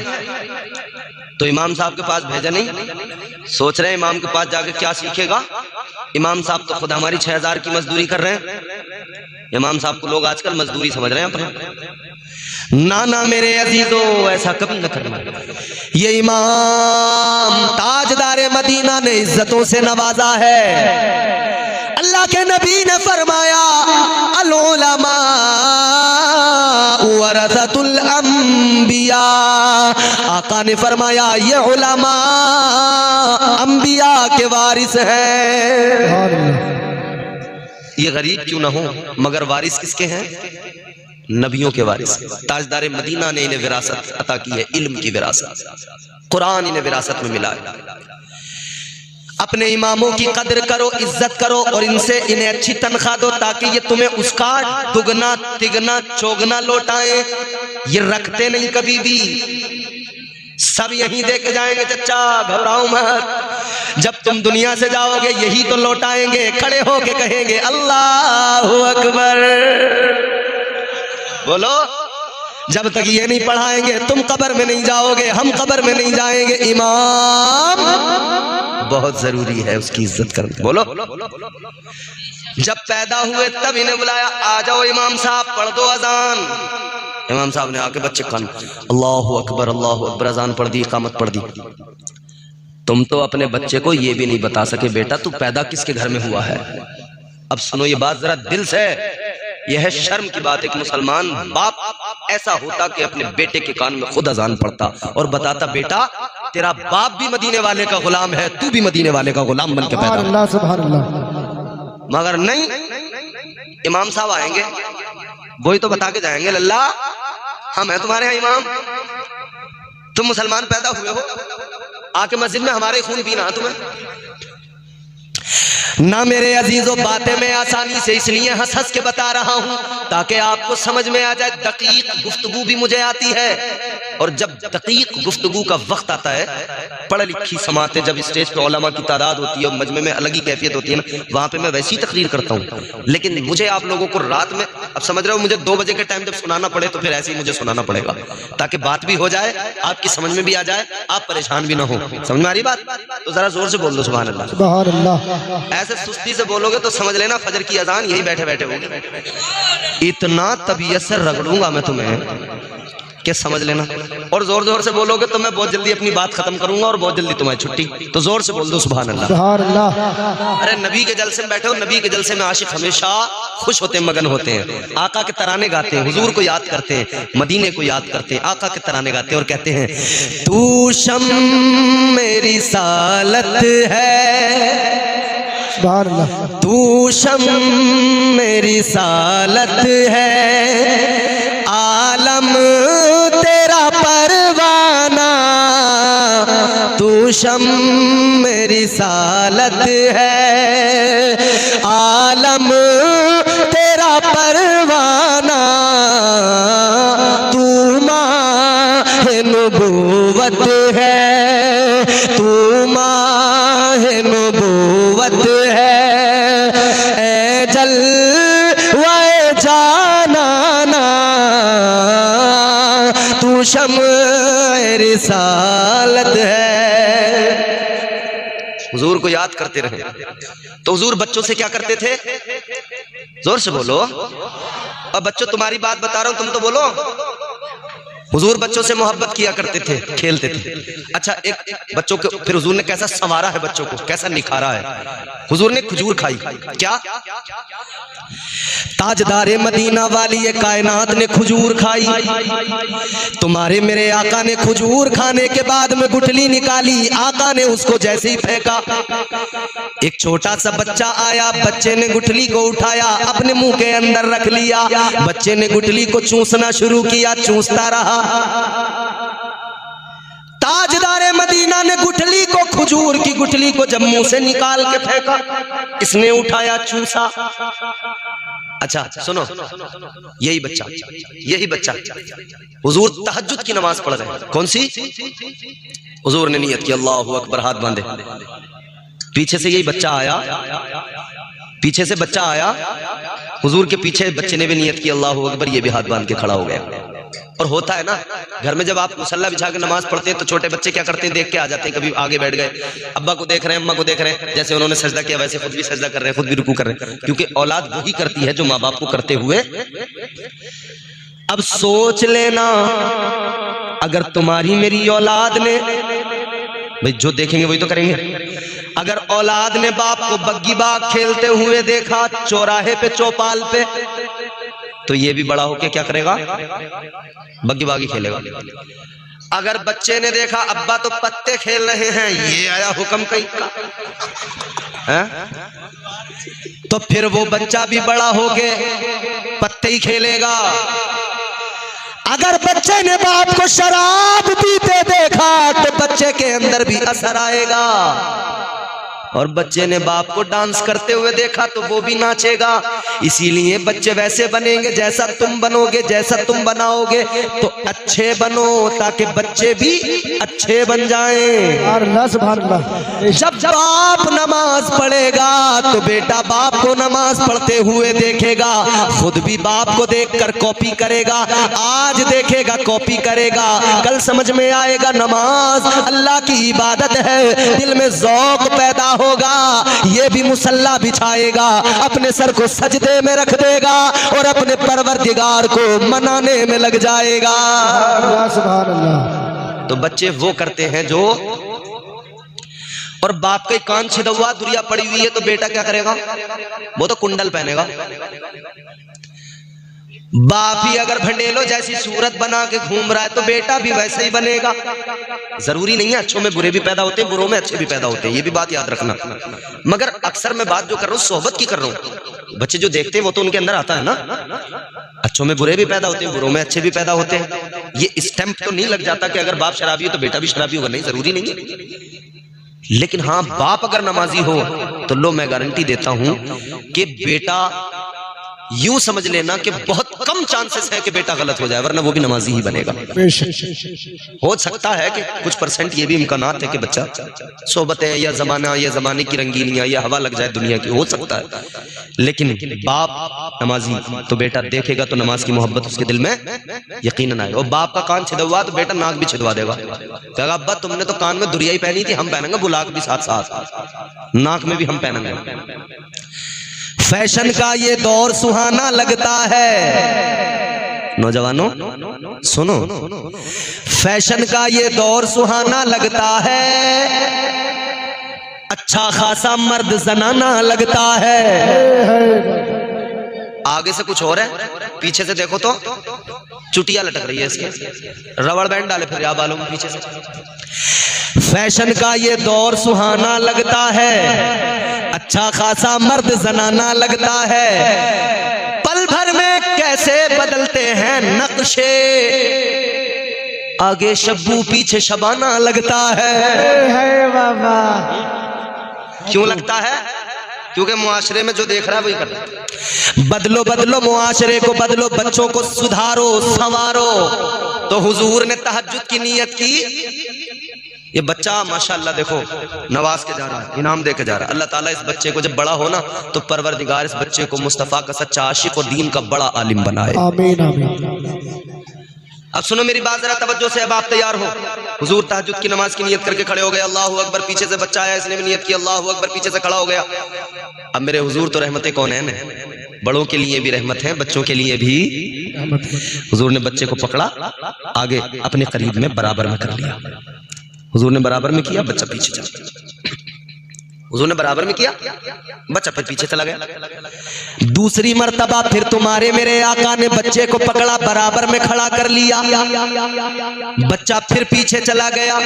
तो इमाम साहब के पास भेजा नहीं, सोच रहे हैं इमाम के पास जाके क्या सीखेगा। इमाम साहब तो खुद हमारी 6000 की मजदूरी कर रहे हैं। इमाम साहब को लोग आजकल मजदूरी समझ रहे हैं अपना। ना ना मेरे अजीजों, ऐसा कभी न करना। ये इमाम ताजदारे मदीना ने इज्जतों से नवाजा है। अल्लाह के नबी ने फरमाया, अल उलमा वरसतुल अंबिया। आका ने फरमाया, ये उलमा अंबिया के वारिस हैं। ये गरीब क्यों ना हो, मगर वारिस किसके हैं? नबियों के वारिस। ताजदारे मदीना ने इन्हें विरासत अता की है, इल्म की विरासत। कुरान इन्हें विरासत में मिला है। अपने इमामों की कदर करो, इज्जत करो, और इनसे इन्हें अच्छी तनख्वाह दो, ताकि ये तुम्हें उसका दुगना तिगना चौगना लौटाएं। ये रखते नहीं कभी भी, सब यहीं दे के जाएंगे। चच्चा घबराओ मत, जब तुम दुनिया से जाओगे यही तो लौटाएंगे। खड़े होके कहेंगे अल्लाहु अकबर, बोलो। जब तक ये नहीं पढ़ाएंगे तुम कब्र में नहीं जाओगे, हम कब्र में नहीं जाएंगे। इमाम बहुत जरूरी है, उसकी इज्जत करना। बोलो। जब पैदा हुए तब इन्हें बुलाया, आ जाओ इमाम साहब, पढ़ दो अजान। इमाम साहब ने आके बच्चे कान, अल्लाहु अकबर, अल्लाहु अकबर, अजान पढ़ दी, इकामत पढ़ दी। तुम तो अपने बच्चे को ये भी नहीं बता सके, बेटा तू पैदा किसके घर में हुआ है। अब सुनो ये बात जरा दिल से, यह है शर्म की बात। एक मुसलमान बाप ऐसा होता कि अपने बेटे के कान में खुद अजान पढ़ता और बताता, बेटा तेरा बाप भी मदीने वाले का गुलाम है, तू भी मदीने वाले का गुलाम बन के पैदा। अल्लाह सुभान अल्लाह। मगर नहीं, इमाम साहब आएंगे, वही तो बता के जाएंगे, लल्ला हम हैं तुम्हारे यहाँ इमाम, तुम मुसलमान पैदा हुए हो, आके मस्जिद में हमारे खून पीना तुम्हें ना। मेरे अजीजों, बातें मैं आसानी से इसलिए हंस हंस के बता रहा हूं ताकि आपको समझ में आ जाए। दकीक गुफ्तगू भी मुझे आती है, और जब दकीक गुफ्तगू का वक्त आता है, पढ़ लिखी समाते जब स्टेज पे उलमा की तादाद होती है और मजमे में अलग ही कैफियत होती है ना, वहां पे मैं वैसी तकरीर करता हूँ। लेकिन मुझे आप लोगों को रात में, अब समझ रहे हो, मुझे 2 बजे के टाइम जब सुनाना पड़े तो फिर ऐसे ही मुझे सुनाना पड़ेगा, ताकि बात भी हो जाए, आपकी समझ में भी आ जाए, आप परेशान भी ना हो। समझ में आ रही बात? तो जरा जोर से बोल दो सुभान अल्लाह। सुभान अल्लाह। ऐसे सुस्ती से बोलोगे तो समझ लेना फजर की अजान यही बैठे बैठे होगी। इतना तबीयत से रगड़ूंगा मैं तुम्हें कि समझ लेना। और जोर जोर से बोलोगे तो मैं बहुत जल्दी अपनी बात खत्म करूंगा और बहुत जल्दी तुम्हें छुट्टी। तो जोर से बोल दो सुभान अल्लाह। सुभान अल्लाह। अरे नबी के जलसे में बैठे हो, नबी के जलसे में आशिक हमेशा खुश होते हैं, मगन होते हैं, आका के तराने गाते हैं, हुजूर को याद करते हैं, मदीने को याद करते हैं, आका के तराने गाते हैं और कहते हैं, तू शम मेरी सालत है, तू शम मेरी सालत है, आलम तेरा परवाना, तू शम मेरी सालत है, आलम तेरा परवाना, तू माहे नबूवत है, तू माहे नबूवत है, ए जलवाए जानाना, तू शम्अ रिसालत है। को याद करते रहे। तो हुजूर बच्चों से क्या करते थे? जोर से बोलो। अब बच्चों तुम्हारी बात बता रहा हूं, तुम तो बोलो। हुजूर बच्चों से मोहब्बत किया करते थे, खेलते थे। अच्छा, एक बच्चों को फिर हुजूर ने कैसा संवारा है, बच्चों को कैसा निखारा है। हुजूर ने खजूर खाई। क्या? ताजदारे मदीना वाली ये कायनात ने खजूर खाई। तुम्हारे मेरे आका ने खजूर खाने के बाद में गुठली निकाली, आका ने उसको जैसे ही फेंका, एक छोटा सा बच्चा आया, बच्चे ने गुठली को उठाया, अपने मुंह के अंदर रख लिया, बच्चे ने गुठली को चूसना शुरू किया, चूसता रहा। ताजदारे मदीना ने गुठली को, खजूर की गुठली को जब मुंह से निकाल के फेंका, इसने उठाया, चूसा। अच्छा सुनो, यही बच्चा हुजूर तहज्जुद की नमाज पढ़ रहे हैं। कौन सी? हुजूर ने नियत की, अल्लाहु अकबर, हाथ बांधे। पीछे से यही बच्चा आया, पीछे से बच्चा आया, हुजूर के पीछे बच्चे ने भी नियत की, अल्लाहु अकबर, ये भी हाथ बांध के खड़ा हो गया। और होता है ना घर में, जब आप मुसल्ला बिछा के नमाज पढ़ते हैं तो छोटे बच्चे क्या करते हैं, देख के आ जाते हैं, कभी आगे बैठ गए, अब्बा को देख रहे हैं, अम्मा को देख रहे हैं, जैसे उन्होंने सजदा किया वैसे खुद भी सजदा कर रहे हैं, खुद भी रुकू कर रहे हैं, क्योंकि औलाद वही करती है जो माँ बाप को करते हुए। अब सोच लेना, अगर तुम्हारी मेरी औलाद ने, भाई जो देखेंगे वही तो करेंगे, अगर औलाद ने बाप को बग्गी बाग खेलते हुए देखा चौराहे पे, चौपाल पे, तो ये भी बड़ा होके क्या करेगा? बग्गी बागी खेलेगा। अगर बच्चे ने देखा अब्बा तो पत्ते खेल रहे हैं, ये आया हुक्म कहीं का है? तो फिर वो बच्चा भी बड़ा होके पत्ते ही खेलेगा। अगर बच्चे ने बाप को शराब पीते देखा तो बच्चे के अंदर भी असर आएगा, और बच्चे ने बाप को डांस करते हुए देखा तो वो भी नाचेगा। इसीलिए बच्चे वैसे बनेंगे जैसा तुम बनोगे, जैसा तुम बनाओगे, तो अच्छे बनो ताकि बच्चे भी अच्छे बन जाएं। जब बाप नमाज पढ़ेगा तो बेटा बाप को नमाज पढ़ते हुए देखेगा, खुद भी बाप को देखकर कॉपी करेगा, आज देखेगा कॉपी करेगा, कल समझ में आएगा नमाज अल्लाह की इबादत है, दिल में ज़ौक़ पैदा होगा, ये भी मुसल्ला बिछाएगा, अपने सर को सजदे में रख देगा और अपने परवरदिगार को मनाने में लग जाएगा। तो बच्चे वो करते हैं जो, और बाप के कान छिदवा दुनिया पड़ी हुई है तो बेटा क्या करेगा? वो तो कुंडल पहनेगा। बाप ही अगर भंडेलो जैसी सूरत बना के घूम रहा है तो बेटा भी वैसे ही बनेगा। जरूरी नहीं है, अच्छों में बुरे भी पैदा होते हैं, बुरों में अच्छे भी पैदा होते हैं, ये भी बात याद रखना। मगर अक्सर मैं बात जो कर रहा हूँ सोहबत की कर रहा हूँ, बच्चे जो देखते हैं वो तो उनके अंदर आता है ना, अच्छों में बुरे भी पैदा होते हैं, बुरों में अच्छे भी पैदा होते हैं। ये स्टैंप तो नहीं लग जाता कि अगर बाप शराबी हो तो बेटा भी शराबी होगा, नहीं, जरूरी नहीं है। लेकिन हाँ, बाप अगर नमाजी हो तो लो मैं गारंटी देता हूं कि बेटा, यूं समझ लेना कि बहुत कम चांसेस है कि बेटा गलत हो जाए, वरना वो भी नमाजी ही बनेगा। हो सकता है कि कुछ परसेंट ये भी इम्कानात है कि बच्चा सोबत है या जमाना या जमाने की रंगीनियां या हवा लग जाए दुनिया की, हो सकता है। लेकिन बाप नमाजी तो बेटा देखेगा तो नमाज की मोहब्बत उसके दिल में यकीनन आएगा। और बाप का कान छिदवा तो बेटा नाक भी छिदवा देगा, कहेगा अब्बा तुमने तो कान में दुरियाई पहनी थी, हम पहनेंगे बुलाक भी साथ साथ, नाक में भी हम पहनेंगे। फैशन का ये दौर सुहाना लगता है, नौजवानों सुनो, फैशन का ये दौर सुहाना लगता है, अच्छा खासा मर्द जनाना लगता है। आगे से कुछ और है, पीछे से देखो तो चुटिया लटक रही है इसके, रबड़ बैंड डाले फिर या बालों में पीछे से। फैशन का ये दौर सुहाना लगता है, अच्छा खासा मर्द जनाना लगता है, पल भर में कैसे बदलते हैं नक्शे, आगे शब्बू पीछे शबाना लगता है। बाबा क्यों लगता है? क्योंकि मुआशरे में जो देख रहा है वही कर रहा है। बदलो बदलो मुआशरे को, बदलो बच्चों को सुधारो संवारो। तो हुजूर ने तहज्जुद की नियत की, ये बच्चा माशाअल्लाह देखो नवाज के जा रहा है, इनाम दे के जा रहा है। अल्लाह ताला इस बच्चे को जब बड़ा हो ना तो परवरदिगार इस बच्चे को मुस्तफा का सच्चा आशिक और दीन का बड़ा आलिम बनाए। आमीन आमीन। अब सुनो मेरी बात जरा तवज्जो से, अब आप तैयार हो। हुजूर तहज्जुद की नमाज की नियत करके खड़े हो गए, अल्लाहू अकबर, पीछे से बच्चा आया, इसने भी नियत की, अल्लाहू अकबर, पीछे से खड़ा हो गया। अब मेरे हुजूर तो रहमतें कौन है, बड़ों के लिए भी रहमत है, बच्चों के लिए भी। हुजूर ने बच्चे को पकड़ा, आगे अपने करीब में बराबर में कर लिया। हुजूर ने बराबर में किया, बच्चा पीछे चला गया। हुजूर ने बराबर में किया, बच्चा फिर पीछे चला गया। दूसरी मर्तबा फिर तुम्हारे मेरे आका ने बच्चे को पकड़ा, बराबर में खड़ा कर लिया, बच्चा फिर पीछे चला गया।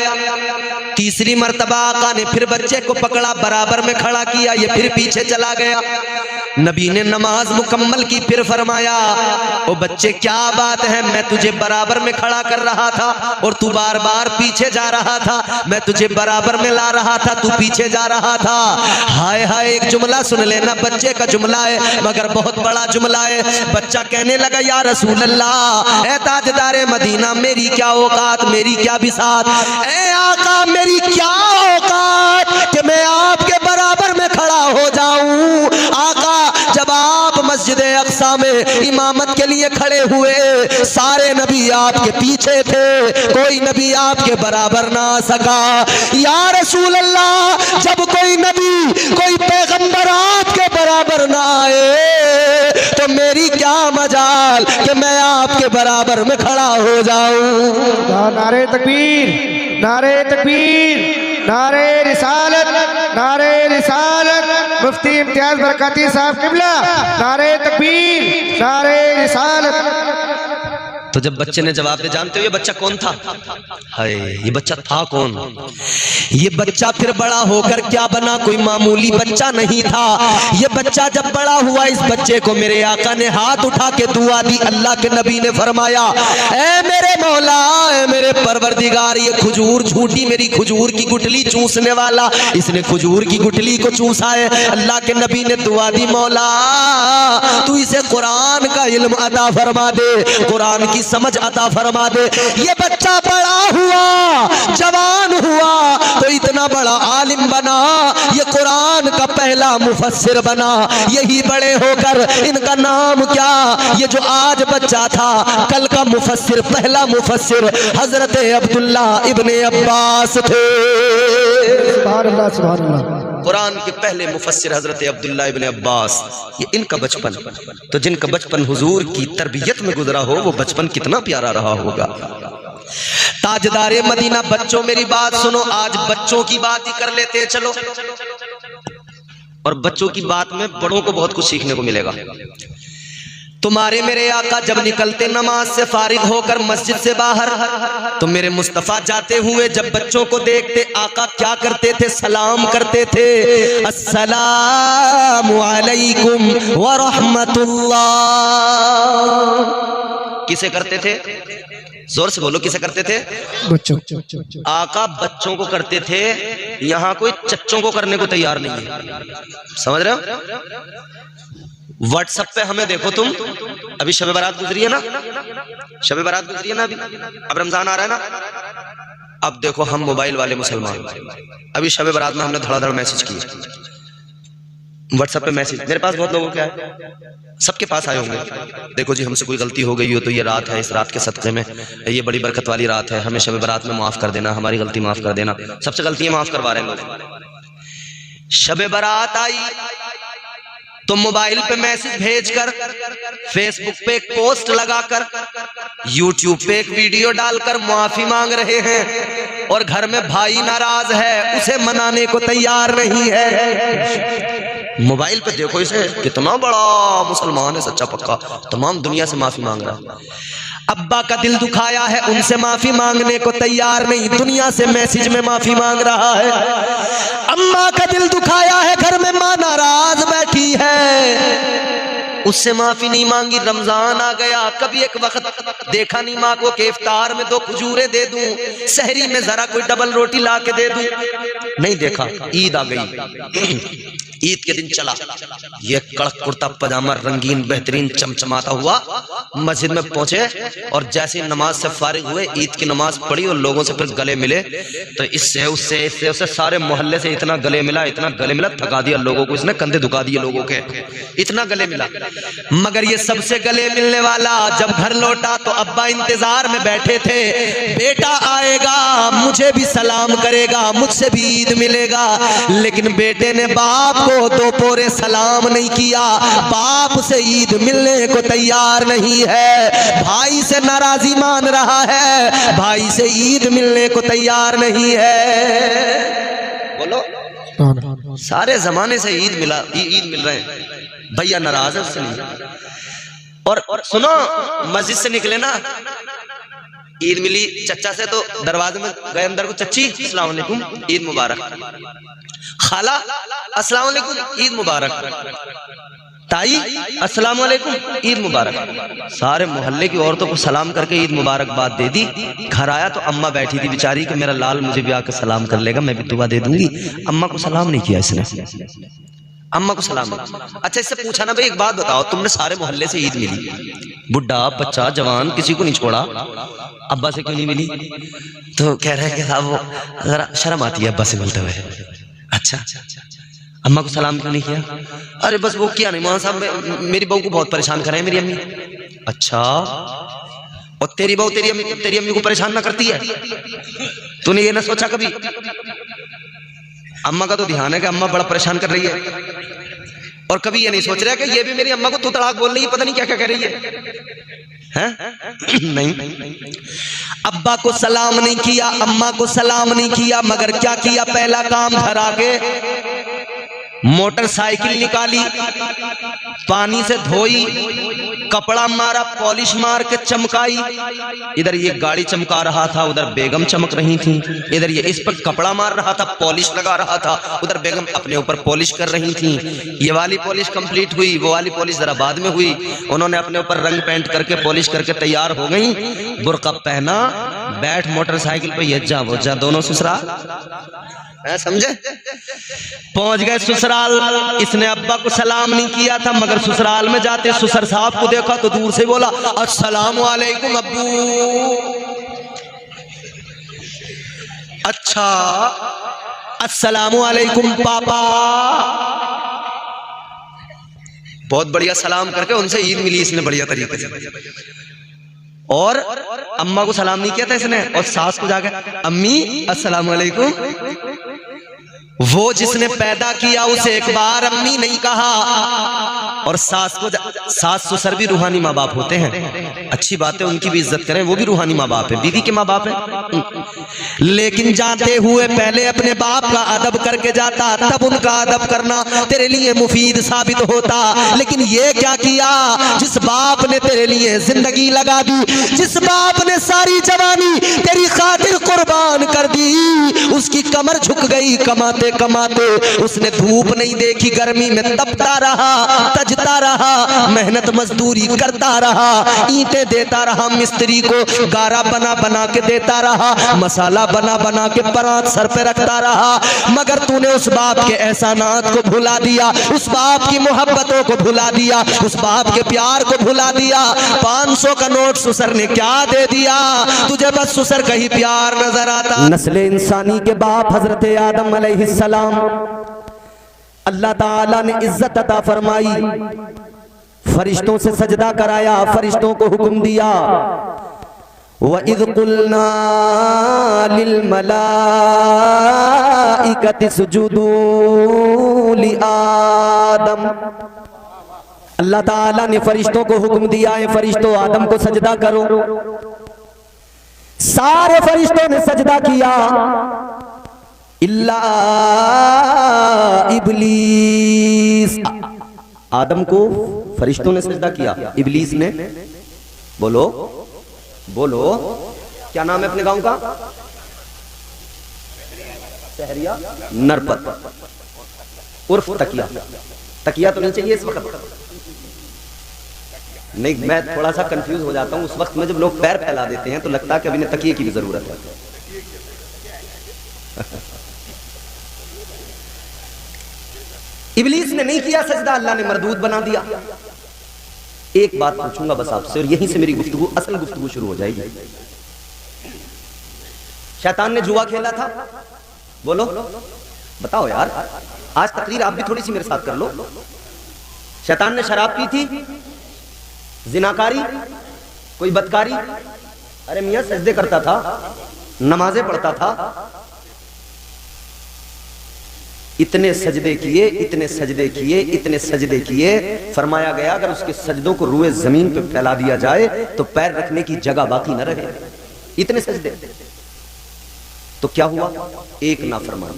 तीसरी मर्तबा आका ने फिर बच्चे को पकड़ा, बराबर में खड़ा किया, ये फिर पीछे चला गया। नबी ने नमाज मुकम्मल की, फिर फरमाया, ओ बच्चे क्या बात है, मैं तुझे बराबर में खड़ा कर रहा था और तू बार बार पीछे जा रहा था, मैं तुझे बराबर में ला रहा था, तू पीछे जा रहा था। हाय हाय, एक जुमला सुन लेना, बच्चे का जुमला है मगर बहुत बड़ा जुमला है। बच्चा कहने लगा, या रसूल अल्लाह, ए ताजदारे मदीना, मेरी क्या औकात, मेरी क्या बिसात, ए आका मेरी क्या औकात कि मैं आपके बराबर में खड़ा हो जाऊं। आका जब आप मस्जिद अक्सा में इमामत के लिए खड़े हुए, सारे नबी आपके पीछे थे, कोई नबी आपके बराबर ना आ सका। या रसूल अल्लाह, जब कोई नबी, कोई पैगंबर आपके बराबर ना आए तो मेरी क्या मजाल कि मैं आपके बराबर में खड़ा हो जाऊं। नारे तकबीर, नारे तकबीर, नारे रिसालत, नारे रिसालत, मुफ्ती इम्तियाज बरकती साहब किबला, नारे तकबीर, नारे रिसालत। तो जब बच्चे ने जवाब दे, जानते हो ये बच्चा कौन था? हाय, ये बच्चा था कौन? ये बच्चा फिर बड़ा होकर क्या बना? कोई मामूली बच्चा नहीं था। ये बच्चा जब बड़ा हुआ, इस बच्चे को मेरे आका ने हाथ उठा के दुआ दी। अल्लाह के नबी ने फरमाया, ऐ मेरे मौला, ऐ मेरे परवरदिगार, ये खजूर झूठी, मेरी खजूर की गुठली चूसने वाला, इसने खजूर की गुठली को चूसा है। अल्लाह के नबी ने दुआ दी, मौला तू इसे कुरान का इल्म अता फरमा दे, कुरान की समझ अता फरमा दे। ये बच्चा बड़ा हुआ, जवान हुआ तो इतना बड़ा आलिम बना, ये कुरान का पहला मुफस्सिर बना। यही बड़े होकर इनका नाम क्या, ये जो आज बच्चा था, कल का मुफस्सिर, पहला मुफस्सिर हजरत अब्दुल्ला इब्ने अब्बास थे। सुभान अल्लाह, सुभान अल्लाह। कुरान के पहले मुफस्सिर हजरत अब्दुल्ला इब्ने अब्बास, ये इनका बचपन। तो जिनका बचपन हुजूर की तरबियत में गुजरा हो, वो बचपन कितना प्यारा रहा होगा। ताजदारे मदीना, बच्चों मेरी बात सुनो, आज बच्चों की बात ही कर लेते हैं चलो। और बच्चों की बात में बड़ों को बहुत कुछ सीखने को मिलेगा। तुम्हारे मेरे आका जब निकलते नमाज से फारिग होकर मस्जिद से बाहर, तो मेरे मुस्तफा जाते हुए जब बच्चों को देखते, आका क्या करते थे? सलाम करते थे, अस्सलामु अलैकुम व रहमतुल्लाह। किसे करते थे? जोर से बोलो, किसे करते थे? बच्चों। आका बच्चों को करते थे। यहां कोई चच्चों को करने को तैयार नहीं है, समझ रहे हो? व्हाट्सएप पे हमें देखो तुम, अभी शब बारात गुजरी है ना, शब बारात गुजरी है ना, अब रमजान आ रहा है ना। अब देखो हम मोबाइल वाले मुसलमान, अभी शब बारात में हमने धड़ाधड़ मैसेज किए व्हाट्सएप पे मैसेज। मेरे पास बहुत लोगों के आए, सबके पास आए होंगे, देखो जी हमसे कोई गलती हो गई हो तो ये रात है, इस रात के सदक़े में ये बड़ी बरकत वाली रात है, हमें शब बारात में माफ कर देना, हमारी गलती माफ कर देना। सबसे गलतियां माफ करवा रहे हैं लोग। शब बारात आई तो मोबाइल पे मैसेज भेजकर, फेसबुक पे एक पोस्ट लगाकर, यूट्यूब पे एक वीडियो डालकर माफी मांग रहे हैं। और घर में भाई नाराज है, उसे मनाने को तैयार नहीं है। मोबाइल पे देखो इसे, कितना बड़ा मुसलमान है, सच्चा पक्का, तमाम दुनिया से माफी मांग रहा है। अब्बा का दिल दुखाया है, उनसे माफी मांगने को तैयार नहीं, दुनिया से मैसेज में माफी मांग रहा है। अम्मा का दिल दुखाया है, घर में मां नाराज बैठी है, उससे माफी नहीं मांगी। रमजान आ गया, कभी एक वक्त देखा नहीं माँ को कि इफ्तार में 2 खजूरें दे दूं, सहरी में जरा कोई डबल रोटी ला के दे दूं, नहीं देखा। ईद आ गई, ईद के दिन चला, ये कड़क कुर्ता पजामा रंगीन बेहतरीन चमचमाता हुआ मस्जिद में पहुंचे और जैसे नमाज से फारिग हुए, ईद की नमाज पढ़ी और लोगों से फिर गले मिले, तो इससे उससे सारे मोहल्ले से इतना गले मिला, थका दिया लोगों को, इसने कंधे दुखा दिए लोगों के, इतना गले मिला। मगर ये सबसे गले मिलने वाला जब घर लौटा तो अब्बा इंतजार में बैठे थे, बेटा आएगा मुझे भी सलाम करेगा, मुझसे भी ईद मिलेगा। लेकिन बेटे ने बाप को दो पोरे सलाम नहीं किया, बाप से ईद मिलने को तैयार नहीं है, भाई से नाराजी मान रहा है, भाई से ईद मिलने को तैयार नहीं है। बोलो, सारे जमाने से ईद मिल रहे हैं, भैया नाराज है उससे नहीं। और सुनो, मस्जिद से निकले ना, ईद मिली चचा से तो दरवाजे में गए अंदर को, चच्ची अस्सलाम वालेकुम ईद मुबारक, खाला अस्सलाम वालेकुम ईद मुबारक, ताई अस्सलाम वालेकुम ईद मुबारक। सारे मोहल्ले की औरतों को सलाम करके ईद मुबारकबाद दे दी। घर आया तो अम्मा बैठी थी बेचारी कि मेरा लाल मुझे भी आकर सलाम कर लेगा, मैं भी दुआ दे दूंगी। अम्मा को सलाम नहीं किया इसने, अम्मा को सलाम नहीं। अच्छा, इससे पूछा ना भाई एक बात बताओ, तुमने सारे मोहल्ले से ईद मिली, बुढ़ा बच्चा जवान किसी को नहीं छोड़ा, अब्बा से क्यों नहीं मिली? तो कह रहे हैं कि साहब वो जरा शर्म आती है अब्बा से मिलते हुए। अच्छा, अम्मा को सलाम क्यों नहीं किया? अरे बस वो किया नहीं मौलाना साहब, मेरी बहू को बहुत परेशान कर रहे हैं मेरी अम्मी। अच्छा, और तेरी बहू तेरी अम्मी को परेशान ना करती है? तूने ये ना सोचा कभी? अम्मा का तो ध्यान है कि अम्मा बड़ा परेशान कर रही है, और कभी ये नहीं सोच रहा कि ये भी मेरी अम्मा को तू तड़ाक बोल रही है, पता नहीं क्या क्या कह रही है? नहीं, अब्बा को सलाम नहीं किया, अम्मा को सलाम नहीं किया, मगर क्या किया? पहला काम, घर आके मोटरसाइकिल निकाली, पानी से धोई, कपड़ा मारा, पॉलिश मार के चमकाई। इधर ये गाड़ी चमका रहा था, उधर बेगम चमक रही थी। इधर ये इस पर कपड़ा मार रहा था, पॉलिश लगा रहा था, उधर बेगम अपने ऊपर पॉलिश कर रही थी। ये वाली पॉलिश कंप्लीट हुई, वो वाली पॉलिश जरा बाद में हुई। उन्होंने अपने ऊपर रंग पेंट करके पॉलिश करके तैयार हो गई, बुर्का पहना, बैठ मोटरसाइकिल पे, ये जा वो जा, दोनों ससुराल, समझे? पहुंच गए ससुराल। इसने अब्बा को सलाम नहीं किया था, मगर ससुराल में जाते ससुर साहब को देखा तो दूर से बोला अस्सलाम वालेकुम अब्बू। अच्छा, अस्सलाम वालेकुम पापा। बहुत बढ़िया सलाम करके उनसे ईद मिली इसने बढ़िया तरीके से। और अम्मा को सलाम नहीं किया था इसने, और सास को जाकर अम्मी अस्सलाम वालेकुम। वो जिसने पैदा किया उसे एक बार अम्मी नहीं कहा, और सास ससुर भी रूहानी माँ बाप होते हैं, अच्छी बात है, उनकी भी इज्जत करें, वो भी रूहानी माँ बाप है, बीवी के माँ बाप है। लेकिन जाते हुए पहले अपने बाप का अदब करके जाता, तब उनका अदब करना तेरे लिए मुफीद साबित होता। लेकिन ये क्या किया? जिस बाप ने तेरे लिए जिंदगी लगा दी, जिस बाप ने सारी जवानी तेरी खातिर कुर्बान कर दी, उसकी कमर झुक गई कमाते कमाते। उसने धूप नहीं देखी, गर्मी में तपता रहा, तजता रहा, मेहनत मजदूरी करता रहा, ईंटें देता रहा, मिस्त्री को गारा बना बना के देता रहा, मसाला बना बना के परात सर पे रखता रहा। मगर तूने उस बाप के एहसानात को भुला दिया, उस बाप की मोहब्बतों को भुला दिया, उस बाप के प्यार को भुला दिया। 500 का नोट ससुर ने क्या दे दिया तुझे? बस ससुर का ही प्यार नजर आता। नस्ले इंसानी के बाप हजरत आदम अलैहिस्सलाम, अल्लाह ताला ने इज्जत अता फरमाई, फरिश्तों से सजदा कराया, फरिश्तों को हुक्म दिया, वइज़ क़ुल्ना लिल मलाइकति सुजुदू लि आदम। अल्लाह ताला ने फरिश्तों को हुक्म दिया है, फरिश्तों आदम को सजदा करो। सारे फरिश्तों ने सजदा किया, इल्ला इब्लीस। आदम को फरिश्तों ने सजदा किया, इब्लीस ने। बोलो बोलो, क्या नाम है अपने गांव का? सहरिया नरपत उर्फ तकिया। तकिया तो नहीं चाहिए इस वक्त? नहीं, मैं थोड़ा सा कंफ्यूज हो जाता हूँ उस वक्त में जब लोग पैर फैला देते हैं, तो लगता है कि अभी तकिए की भी जरूरत है। इब्लीस ने नहीं किया सजदा, अल्लाह ने मरदूद बना दिया। एक बात पूछूंगा बस आपसे, और यहीं से मेरी गुफ्तगू, असल गुफ्तगू शुरू हो जाएगी। शैतान ने जुआ खेला था, बोलो बताओ यार, आज तकरीर आप भी थोड़ी सी मेरे साथ कर लो। शैतान ने शराब पी थी, जिनाकारी, कोई बदकारी, अरे मियां सजदे करता था, नमाजें पढ़ता था, इतने सजदे किए, इतने सजदे किए, इतने सजदे किए, फरमाया गया अगर उसके सजदों को रुए जमीन पे फैला दिया जाए तो पैर रखने की जगह बाकी न रहे। इतने सजदे। तो क्या हुआ? एक नाफरमान,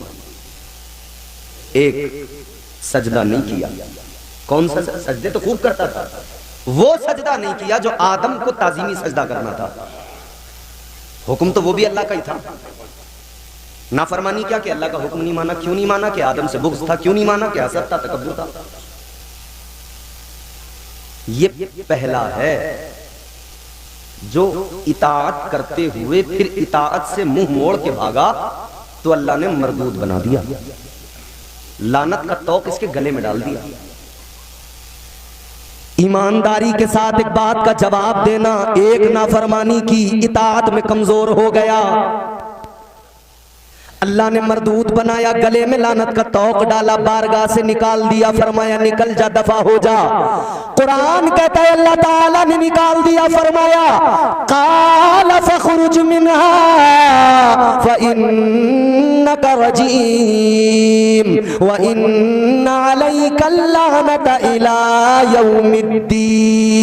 एक सजदा नहीं किया। कौन सा? सजदे तो खूब करता था, वो सजदा नहीं किया जो आदम को ताजीमी सजदा करना था। हुक्म तो वो भी अल्लाह का ही था। नाफरमानी क्या कि अल्लाह का हुक्म नहीं माना। क्यों नहीं माना? कि आदम से बुग़्ज़ था। क्यों नहीं माना? कि हसद था, तकब्बुर था। ये पहला है जो इताअत करते हुए फिर इताअत से मुंह मोड़ के भागा तो अल्लाह ने मरदूद बना दिया, लानत का तौक इसके गले में डाल दिया। ईमानदारी के साथ एक बात का जवाब देना, एक नाफरमानी की इताअत में कमजोर हो गया, अल्लाह ने मरदूद बनाया, गले में लानत का तौक डाला, बारगाह से निकाल दिया, फरमाया निकल जा, दफा हो जा। कुरान कहता है अल्लाह ताला ने निकाल दिया, फरमाया काल फखरुज मिनहा फइन्नका रजीम व इन्ना अलैका लानत इला यौमिद्दीन।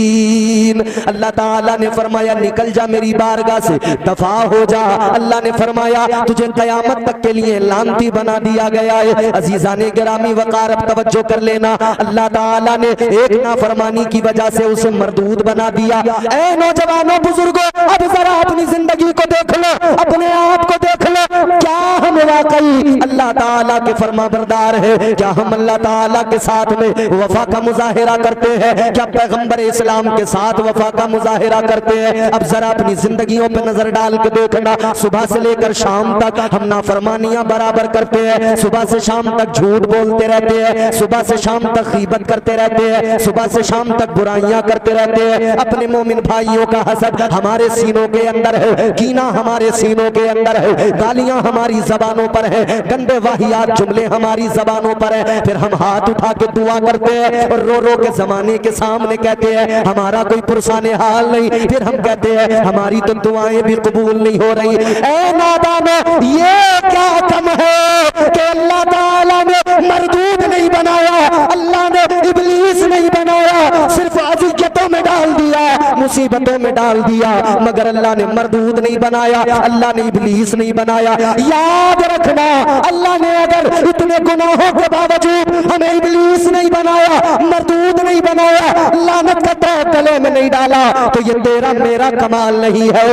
अल्लाह ताला ने फरमाया निकल जा मेरी बारगाह से, दफा हो जा। अल्लाह ने फरमाया तुझे कयामत तक के लिए लानती बना दिया गया है। अजीजाने गिरामी वकार, अब तवज्जो कर लेना, अल्लाह ताला ने एक नाफरमानी की वजह से उसे मरदूद बना दिया। ऐ नौजवानों बुजुर्गों, अब जरा अपनी जिंदगी को देख लो, अपने आप को देख लो, क्या हम वाकई अल्लाह ताला के फरमाबरदार है? क्या हम अल्लाह ताला के साथ में वफा का मुजाहिरा करते हैं? क्या पैगंबर इस्लाम के साथ वफा का मुजाहिरा करते हैं? अब जरा अपनी जिंदगियों पे नजर डाल के देखना, सुबह से लेकर शाम तक हम नाफरमानियां बराबर करते हैं, सुबह से शाम तक झूठ बोलते रहते हैं, सुबह से शाम तक गीबत करते रहते हैं, सुबह से शाम तक बुराइयां करते रहते हैं। अपने मोमिन भाइयों का हसद हमारे सीनों के अंदर है, कीना हमारे सीनों के अंदर है, गालियां हमारी जबानों पर है, गंदे वाहियात जुमले हमारी जबानों पर है। फिर हम हाथ उठा के दुआ करते हैं और रो रो के जमाने के सामने कहते हैं हमारा कोई पुरसाने हाल नहीं। फिर हम कहते हैं हमारी तो दुआएं भी कबूल नहीं हो रही। ऐ नादानो, ये क्या कम है कि अल्लाह ताला ने मरदूद नहीं बनाया, अल्लाह ने इब्लीस नहीं बनाया, सिर्फ अज़ियतों में डाल दिया, मुसीबतों में डाल दिया, मगर अल्लाह ने मरदूद नहीं बनाया, अल्लाह ने इब्लीस नहीं बनाया। याद रखना, अल्लाह ने अगर इतने गुनाहों के बावजूद हमें इब्लीस नहीं बनाया, मरदूद नहीं बनाया, लानत का तौक गले में नहीं डाला, तो ये तेरा मेरा कमाल नहीं है,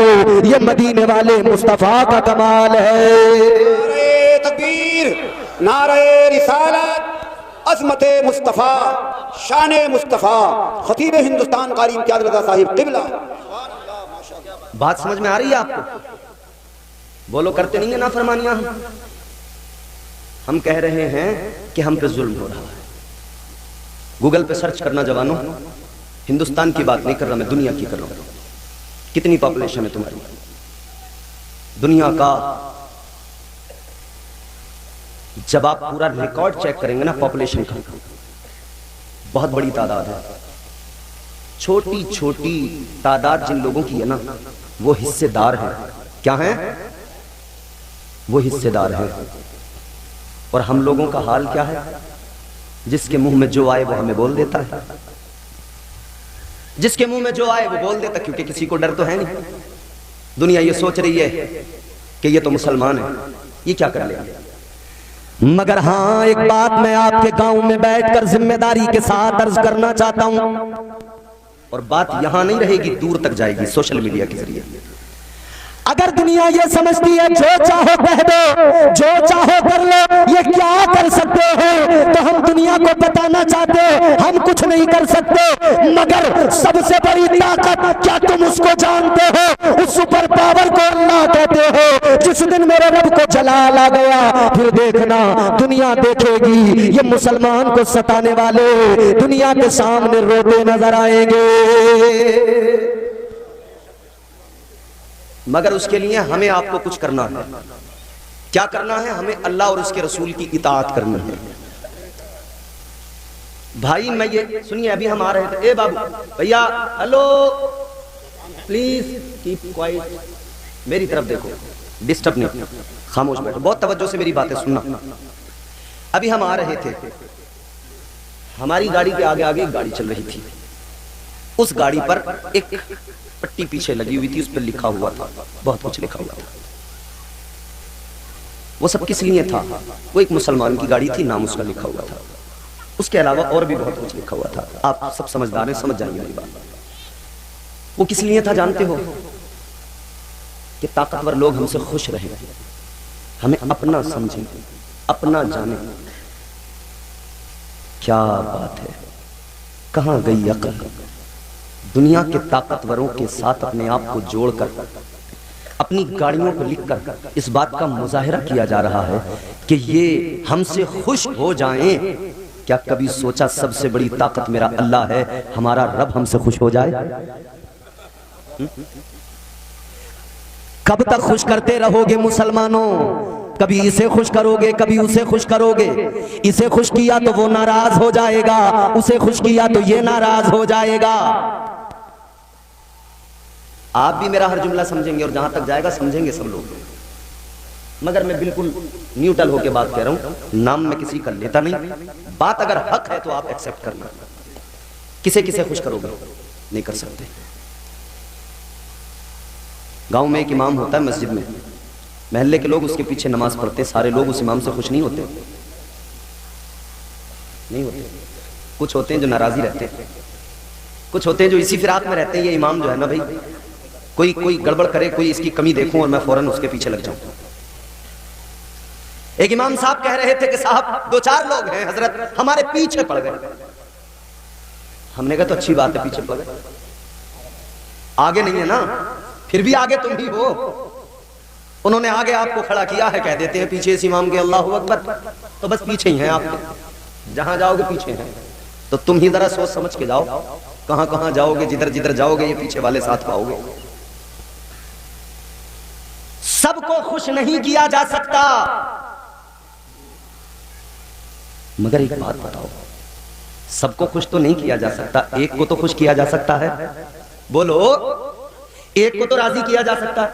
ये मदीने वाले मुस्तफा का कमाल है। नारे तकबीर, नारे रिसालत, अज़मते मुस्तफ़ा, शान मुस्तफ़ा, खतीब हिंदुस्तान कारी इम्तियाज़ रज़ा साहिब क़िबला। बात समझ में आ रही है आपको? बोलो करते नहीं है नाफरमानियां? हम कह रहे हैं कि हम पे जुल्म हो रहा है। गूगल पे सर्च करना जवानों, हिंदुस्तान की बात नहीं कर रहा मैं, दुनिया की कर रहा हूं। कितनी पॉपुलेशन है तुम्हारी? दुनिया का जब आप पूरा रिकॉर्ड चेक करेंगे ना पॉपुलेशन का, बहुत बड़ी तादाद है। छोटी छोटी तादाद जिन लोगों की है ना, वो हिस्सेदार हैं। क्या हैं? वो हिस्सेदार हैं। और हम लोगों का हाल क्या है? जिसके मुंह में जो आए वो हमें बोल देता है, जिसके मुंह में जो आए वो बोल देता, क्योंकि किसी को डर तो है नहीं। दुनिया ये सोच रही है कि ये तो मुसलमान है, ये क्या कर लेगा। मगर हाँ, एक बात मैं आपके गांव में बैठकर जिम्मेदारी के साथ अर्ज करना चाहता हूं, और बात यहां नहीं रहेगी, दूर तक जाएगी सोशल मीडिया के जरिए। अगर दुनिया ये समझती है जो चाहो कह दो, जो चाहो कर लो, ये क्या कर सकते हैं, तो हम दुनिया को बताना चाहते हैं हम कुछ नहीं कर सकते। मगर सबसे बड़ी ताकत क्या तुम उसको जानते हो? उस सुपर पावर को अल्लाह कहते हो, जिस दिन मेरे रब को जलाल आ गया, फिर देखना दुनिया देखेगी ये मुसलमान को सताने वाले दुनिया के सामने रोते नजर आएंगे। मगर उसके लिए हमें आपको कुछ करना है। क्या करना है? हमें अल्लाह और उसके रसूल की इताअत करनी है। भाई मैं ये सुनिए, अभी हम आ रहे थे, ए बाबू भैया हेलो प्लीज कीप क्वाइट, मेरी तरफ देखो, डिस्टर्ब नहीं, खामोश बैठो, बहुत तवज्जो से मेरी बातें सुनना। अभी हम आ रहे थे, हमारी गाड़ी के आगे आगे एक गाड़ी चल रही थी, उस गाड़ी पर एक पट्टी पीछे लगी हुई थी, उस पर लिखा हुआ था, बहुत कुछ लिखा हुआ था। वो सब किस लिए था? वो एक मुसलमान की गाड़ी थी, नाम उसका लिखा हुआ था, उसके अलावा और भी बहुत कुछ लिखा हुआ था। आप सब समझदार हैं, समझ जाएंगे मेरी बात। वो किस लिए था जानते हो? कि ताकतवर लोग हमसे खुश रहे, हमें अपना समझें, अपना जाने। क्या बात है, कहां गई अकल? दुनिया के ताकतवरों के साथ अपने आप को जोड़कर अपनी गाड़ियों को लिखकर इस बात का मुजाहिरा किया जा रहा है कि ये हमसे खुश हो जाएं। क्या कभी सोचा सबसे बड़ी ताकत मेरा अल्लाह है, हमारा रब हमसे खुश हो जाए? कब तक खुश करते रहोगे मुसलमानों? कभी इसे खुश करोगे, कभी उसे खुश करोगे। इसे खुश किया तो वो नाराज हो जाएगा, उसे खुश किया तो ये नाराज हो जाएगा। आप भी मेरा हर जुमला समझेंगे और जहां तक जाएगा समझेंगे सब लोग, मगर मैं बिल्कुल न्यूट्रल होकर बात कह रहा हूं। नाम में किसी का लेता नहीं, बात अगर हक है तो आप एक्सेप्ट करना। किसे किसे खुश करोगे? नहीं कर सकते। गांव में एक इमाम होता है, मस्जिद में महल्ले के लोग उसके पीछे नमाज पढ़ते, सारे लोग उस इमाम से खुश नहीं होते, नहीं होते। कुछ होते हैं जो नाराजी रहते हैं, कुछ होते हैं जो इसी फिराक में रहते हैं, ये इमाम जो है ना भाई, कोई गड़बड़ करे, कोई इसकी कमी देखूं और मैं फौरन उसके पीछे लग जाऊं। एक इमाम साहब कह रहे थे कि साहब 2-4 लोग हैं हजरत हमारे पीछे पड़ गए। हमने कहा तो अच्छी बात है, पीछे पड़ गए, आगे नहीं है ना, फिर भी आगे तुम ही हो। उन्होंने आगे आपको खड़ा किया है, कह देते हैं पीछे इस इमाम के अल्लाहू अकबर, तो बस पीछे ही हैं आप, जहां जाओगे पीछे हैं। तो तुम ही जरा सोच समझ के जाओ, कहां कहां जाओगे, जिधर जिधर जाओगे ये पीछे वाले साथ पाओगे। सबको खुश नहीं किया जा सकता, मगर एक बात बताओ, सबको खुश तो नहीं किया जा सकता, एक को तो खुश किया जा सकता है। बोलो, एक को तो राजी किया जा सकता है।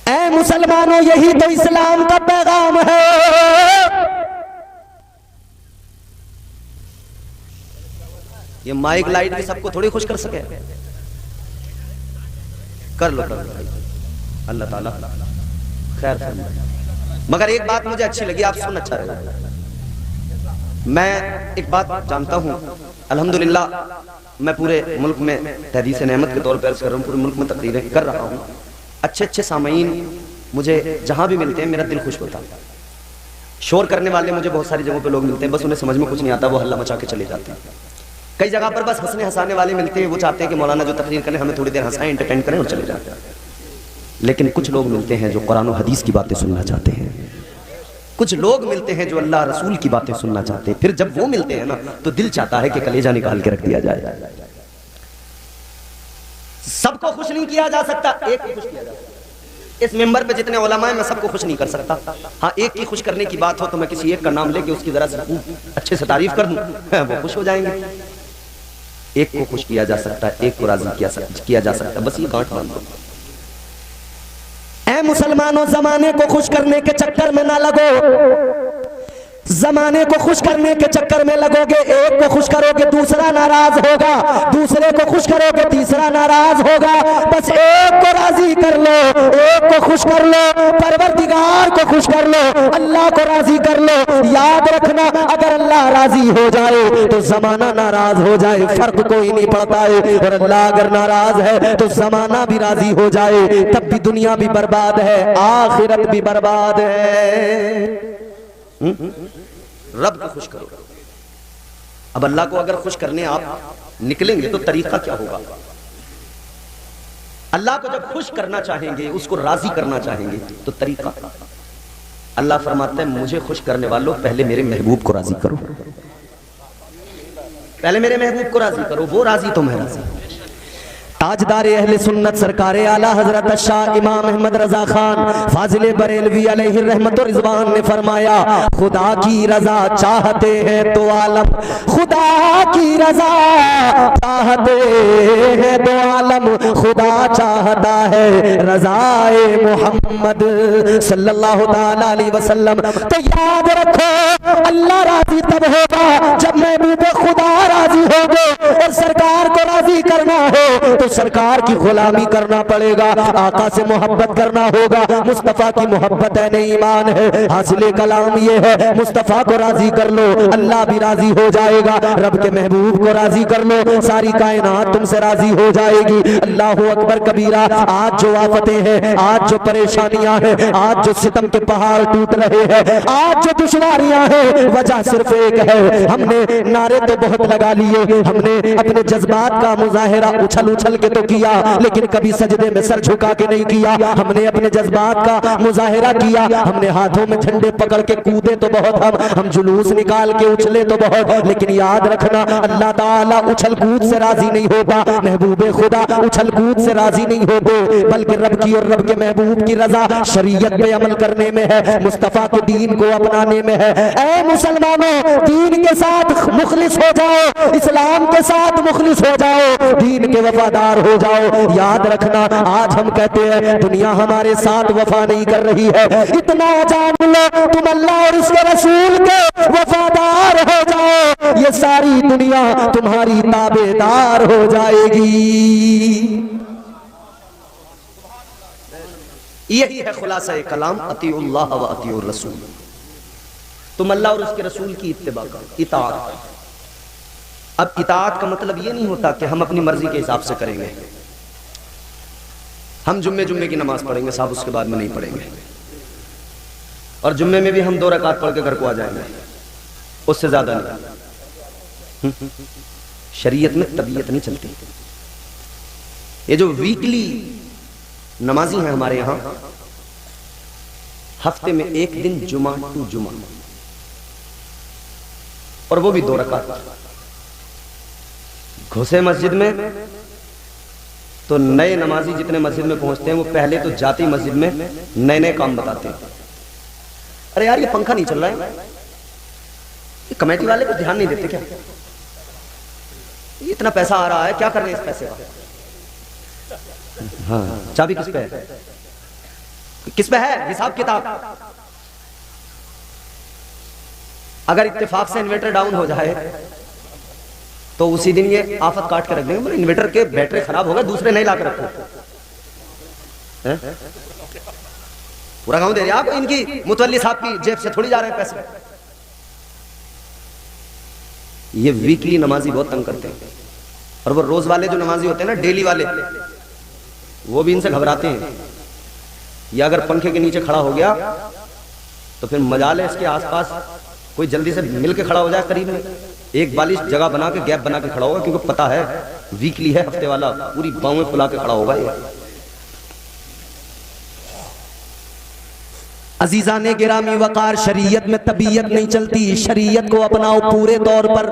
ऐ मुसलमानों, यही तो इस्लाम का पैगाम है। ये माइक लाइट भी सबको थोड़ी खुश कर सके। कर लो भाई, अल्लाह ताला खैर फरमाए। मगर एक बात मुझे अच्छी लगी, आप सुन, अच्छा रहेगा। मैं एक बात जानता हूं, अल्हम्दुलिल्लाह मैं पूरे मुल्क में तहदीस नेमत के तौर पर कर रहा हूं, पूरे मुल्क में तकरीरें कर रहा हूं। अच्छे अच्छे सामीन मुझे जहां भी मिलते हैं मेरा दिल खुश होता है। शोर करने वाले मुझे बहुत सारी जगहों पे लोग मिलते हैं, बस उन्हें समझ में कुछ नहीं आता, वो हल्ला मचा के चले जाते हैं। कई जगह पर बस हंसने हंसाने वाले मिलते हैं, वो चाहते हैं कि मौलाना जो तकरीर करें हमें थोड़ी देर हंसाएं, एंटरटेन करें और चले जाते हैं। लेकिन कुछ लोग मिलते हैं जो कुरान और हदीस की बातें सुनना चाहते हैं, कुछ लोग मिलते हैं जो अल्लाह रसूल की बातें सुनना चाहते हैं। फिर जब वो मिलते हैं ना तो दिल चाहता है कि कलेजा निकाल के रख दिया जाए। सबको खुश नहीं किया जा सकता, एक को खुश किया जा सकता। इस मेंबर पे जितने उलमा हैं मैं सबको खुश नहीं कर सकता। हाँ, एक की खुश करने की बात हो तो मैं किसी एक का नाम लेके उसकी जरा से अच्छे से तारीफ कर दूं, वो खुश हो जाएंगे। एक को खुश किया जा सकता है, एक को राजी किया जा सकता है, बस ये गांठ बांध दो। ऐ मुसलमानों, जमाने को खुश करने के चक्कर में ना लगो। जमाने को खुश करने के चक्कर में लगोगे, एक को खुश करोगे दूसरा नाराज होगा, दूसरे को खुश करोगे तीसरा नाराज होगा। बस एक को राजी कर लो, एक को खुश कर लो, परवरदिगार को खुश कर लो, अल्लाह को राजी कर लो। याद रखना, अगर अल्लाह राजी हो जाए तो जमाना नाराज हो जाए, फर्क कोई नहीं पड़ता है। और अल्लाह अगर नाराज है तो जमाना भी राजी हो जाए, तब भी दुनिया भी बर्बाद है, आखिरत भी बर्बाद है। रब को खुश करो। अब अल्लाह को अगर खुश करने आप निकलेंगे तो तरीका क्या होगा? अल्लाह को जब खुश करना चाहेंगे, उसको राजी करना चाहेंगे, तो तरीका अल्लाह फरमाते हैं मुझे खुश करने वालों पहले मेरे महबूब को राजी करो, पहले मेरे महबूब को राजी करो, वो राजी तो मैं राजी। ताजदार अहले सुन्नत सरकार आला हजरत शाह इमाम अहमद रजा खान फाजिल बरेलवी अलैहि रहमत और रिजवान ने फरमाया, खुदा की रजा चाहते हैं तो आलम, खुदा की रजा चाहते हैं तो आलम, खुदा चाहता है रजाए मोहम्मद सल्लल्लाहु ताला अलैहि वसल्लम। तो याद रखो अल्लाह राजी तब होगा जब महबूब खुदा राजी होगे, और सरकार को राजी करना हो तो सरकार की गुलामी करना पड़ेगा, आका से मोहब्बत करना होगा। मुस्तफा की मोहब्बत है नहीं ईमान है, हासिल कलाम ये है मुस्तफा को राजी कर लो, अल्लाह भी राजी हो जाएगा। रब के महबूब को राजी कर लो, सारी कायनात तुमसे राजी हो जाएगी। अल्लाह अकबर कबीरा। आज जो आफतें हैं, आज जो परेशानियां हैं, आज जो सितम के पहाड़ टूट रहे हैं, आज जो दुश्वारियां हैं, वजह सिर्फ एक है, हमने नारे तो बहुत लगा लिए, हमने अपने जज्बात का मुजाहिरा उछल उछल के तो किया, लेकिन कभी सजदे में सर झुका के नहीं किया। हमने अपने जज्बात का मुजाहिरा किया, हमने हाथों में झंडे पकड़ के कूदे तो बहुत, हम जुलूस निकाल के उछले तो बहुत, लेकिन याद रखना अल्लाह ताला उछल कूद से राजी नहीं होगा, महबूबे खुदा उछल कूद से राजी नहीं होते, बल्कि रब की और रब के महबूब की रजा शरीयत पे अमल करने में है, मुस्तफा के दीन को अपनाने में है। ऐ मुसलमानों, दीन के साथ मुखलिस हो जाओ, इस्लाम के साथ मुखलिस हो जाओ, दीन के वफादार हो जाओ। याद रखना आज हम कहते हैं दुनिया हमारे साथ वफा नहीं कर रही है, इतना जान लो तुम अल्लाह और उसके रसूल के वफादार हो जाओ, ये सारी दुनिया तुम्हारी ताबेदार हो जाएगी। यही है खुलासा कलाम अतीउल्लाह व अतीउर रसूल। तुम अल्लाह और उसके रसूल की इत्तिबा करो, इताअत। अब इताअत का मतलब ये नहीं होता कि हम अपनी मर्जी के हिसाब से करेंगे, हम जुम्मे की नमाज पढ़ेंगे साहब, उसके बाद में नहीं पढ़ेंगे, और जुम्मे में भी हम 2 रकात पढ़ के घर को आ जाएंगे, उससे ज्यादा नहीं। शरीयत में तबीयत नहीं चलती। ये जो वीकली नमाजी हैं हमारे यहाँ, हफ्ते में एक दिन जुमा टू जुमा, और वो भी 2 रकात। घुसे मस्जिद में तो नए नमाजी जितने मस्जिद में पहुंचते हैं, वो पहले तो जाते ही मस्जिद में नए नए काम बताते हैं। अरे यार ये पंखा नहीं चल रहा है, ये कमेटी वाले को ध्यान नहीं देते क्या, इतना पैसा आ रहा है क्या कर रहे हैं इस पैसे का। हाँ, चाबी किस पे है, किस पे है हिसाब किताब। अगर इत्तेफाक से इन्वर्टर डाउन हो जाए तो उसी दिन ये आफत काट के रख देंगे, इन्वर्टर के बैटरी खराब हो गए, दूसरे नहीं ला के रखो। पूरा गांव दे रहे आप, इनकी मुतवल्ली साहब की जेब से थोड़ी जा रहे हैं पैसे। ये वीकली नमाजी बहुत तंग करते हैं, और वो रोज वाले जो नमाजी होते हैं ना, डेली वाले, वो भी इनसे घबराते हैं। या अगर पंखे के नीचे खड़ा हो गया तो फिर मजाल है इसके आसपास कोई जल्दी से मिल के खड़ा हो जाए, करीब में एक बालिश जगह बना के गैप बना के खड़ा होगा, क्योंकि पता है वीकली है, हफ्ते वाला, पूरी बाहों फुला के खड़ा होगा ये। अजीजा ने गिरामी वकार, शरीयत में तबीयत नहीं चलती, शरीयत को अपनाओ पूरे तौर पर।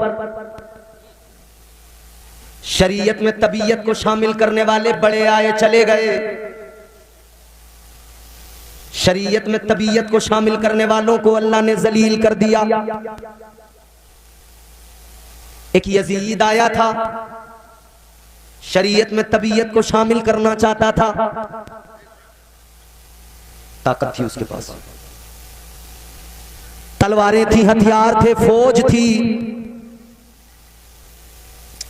शरीयत में तबीयत को शामिल करने वाले बड़े आए चले गए, शरीयत में तबीयत को शामिल करने वालों को अल्लाह ने जलील कर दिया। एक यजीद आया था, शरीयत में तबीयत को शामिल करना चाहता था, ताकत थी उसके पास, तलवारें थी, हथियार थे, फौज थी,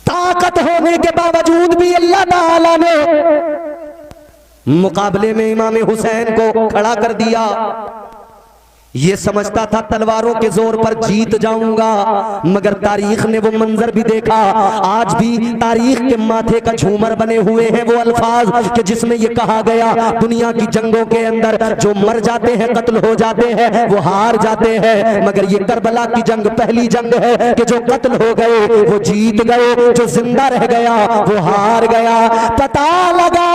ताकत होने के बावजूद भी अल्लाह ताला ने मुकाबले में इमाम हुसैन को खड़ा कर दिया। ये समझता था तलवारों के जोर पर जीत जाऊंगा, मगर तारीख ने वो मंजर भी देखा। आज भी तारीख के माथे का झूमर बने हुए हैं वो अल्फाज कि जिसमें ये कहा गया दुनिया की जंगों के अंदर जो मर जाते हैं, कत्ल हो जाते हैं, वो हार जाते हैं, मगर ये करबला की जंग पहली जंग है कि जो कत्ल हो गए वो जीत गए, जो जिंदा रह गया वो हार गया। पता लगा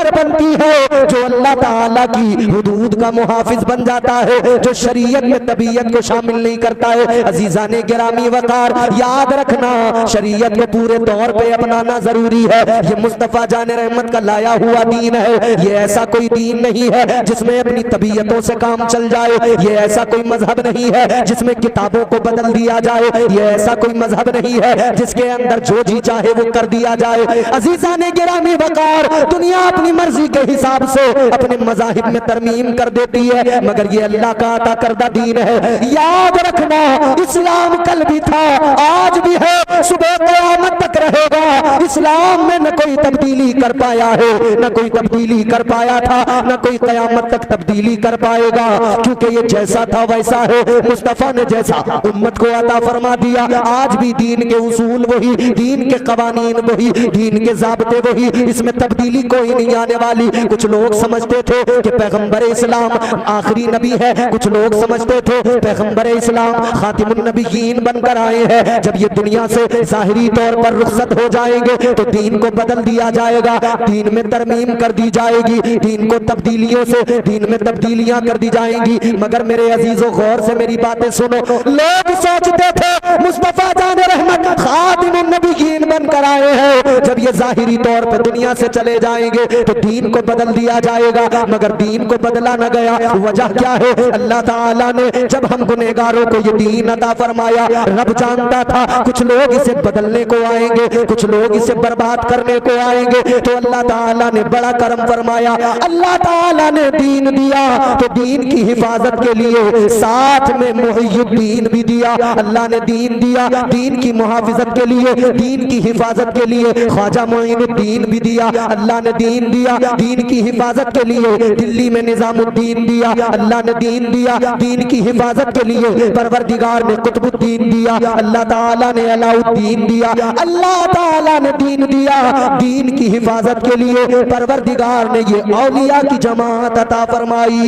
पैगंबर बनती है, जो अल्लाह ताला की हुदूद का मुहाफिज बन जाता है, जो शरीयत में तबीयत को शामिल नहीं करता है। अजीजाने गिरामी वकार, याद रखना शरीयत को पूरे तौर पे अपनाना जरूरी है। ये मुस्तफा जाने रहमत का लाया हुआ दीन है। ये ऐसा कोई दीन नहीं है जिसमें अपनी तबीयतों से काम चल जाए। ये ऐसा कोई मजहब नहीं है जिसमें किताबों को बदल दिया जाए। ये ऐसा कोई मजहब नहीं है जिसके अंदर जो जी चाहे वो कर दिया जाए। अजीजाने गिरामी वकार, दुनिया अपनी मर्जी के हिसाब से अपने मजाहिब में तरमीम कर देती है, मगर ये अल्लाह का अता करदा दीन है। याद रखना, इस्लाम कल भी था, आज भी है, सुबह क़यामत तक रहेगा। इस्लाम में न कोई तब्दीली कर पाया है, न कोई तब्दीली कर पाया था, न कोई क़यामत तक तब्दीली कर पाएगा, क्योंकि ये जैसा था वैसा है। मुस्तफा ने जैसा उम्मत को अता फरमा दिया, आज भी दीन के उसूल वही, दीन के कवानीन वही, दीन के ज़ाब्ते वही, इसमें तब्दीली कोई नहीं आने वाली। कुछ लोग समझते थे कि पैगंबर इस्लाम आखिरी नबी है, कुछ लोग समझते थे पैगंबर इस्लाम खातिमुन नबीयीन बनकर आए हैं। जब ये दुनिया से ज़ाहिरी तौर पर रुखसत हो जाएंगे तो दीन को बदल दिया जाएगा, दीन में तरमीम कर दी जाएगी, दीन को तब्दीलियों से दीन में तब्दीलियां कर दी जाएंगी। मगर मेरे अजीजों, गौर से मेरी बातें सुनो। लोग सोचते थे मुस्तफा जाने रहमत खातिमुन नबीयीन बनकर आए हैं, जब ये ज़ाहिरी तौर पर दुनिया से चले जाएंगे तो दीन को बदल दिया जाएगा, मगर दीन को बदला न गया। वजह क्या है? अल्लाह ताला ने जब हम गुनहगारों को ये दीन अता फरमाया, रब जानता था कुछ लोग इसे बदलने को आएंगे, कुछ लोग इसे बर्बाद करने को आएंगे, तो अल्लाह ताला ने बड़ा करम फरमाया। अल्लाह ताला ने दीन दिया तो दीन की हिफाजत के लिए साथ में मुहियुद्दीन भी दिया। अल्लाह ने दीन दिया, दीन की मुहाफिजत के लिए, दीन की हिफाजत के लिए ख्वाजा मोइनुद्दीन भी दिया। अल्लाह ने दीन दिया, दीन की हिफाजत के लिए दिल्ली में निजामुद्दीन दिया। अल्लाह ने दीन दिया, दीन की हिफाजत के लिए परवरदिगार ने कुतुबुद्दीन दिया। अल्लाह ताला ने अलाउद्दीन दिया। अल्लाह ताला ने दीन दिया, दीन की हिफाजत के लिए परवरदिगार ने ये औलिया की जमात अता फरमाई।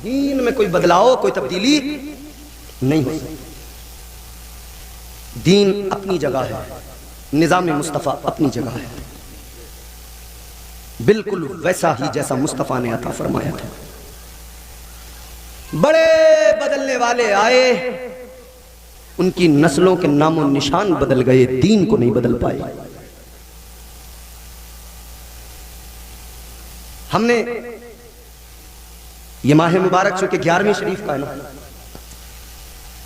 दीन में कोई बदलाव, कोई तब्दीली नहीं हो सकती। दीन अपनी जगह है, निजाम मुस्तफ़ा अपनी जगह है, बिल्कुल वैसा ही जैसा मुस्तफ़ा ने अता फरमाया था। बड़े बदलने वाले आए, उनकी नस्लों के नामो निशान बदल गए, दीन को नहीं बदल पाए। हमने ये माह मुबारक चूंकि 11वीं शरीफ का है ना,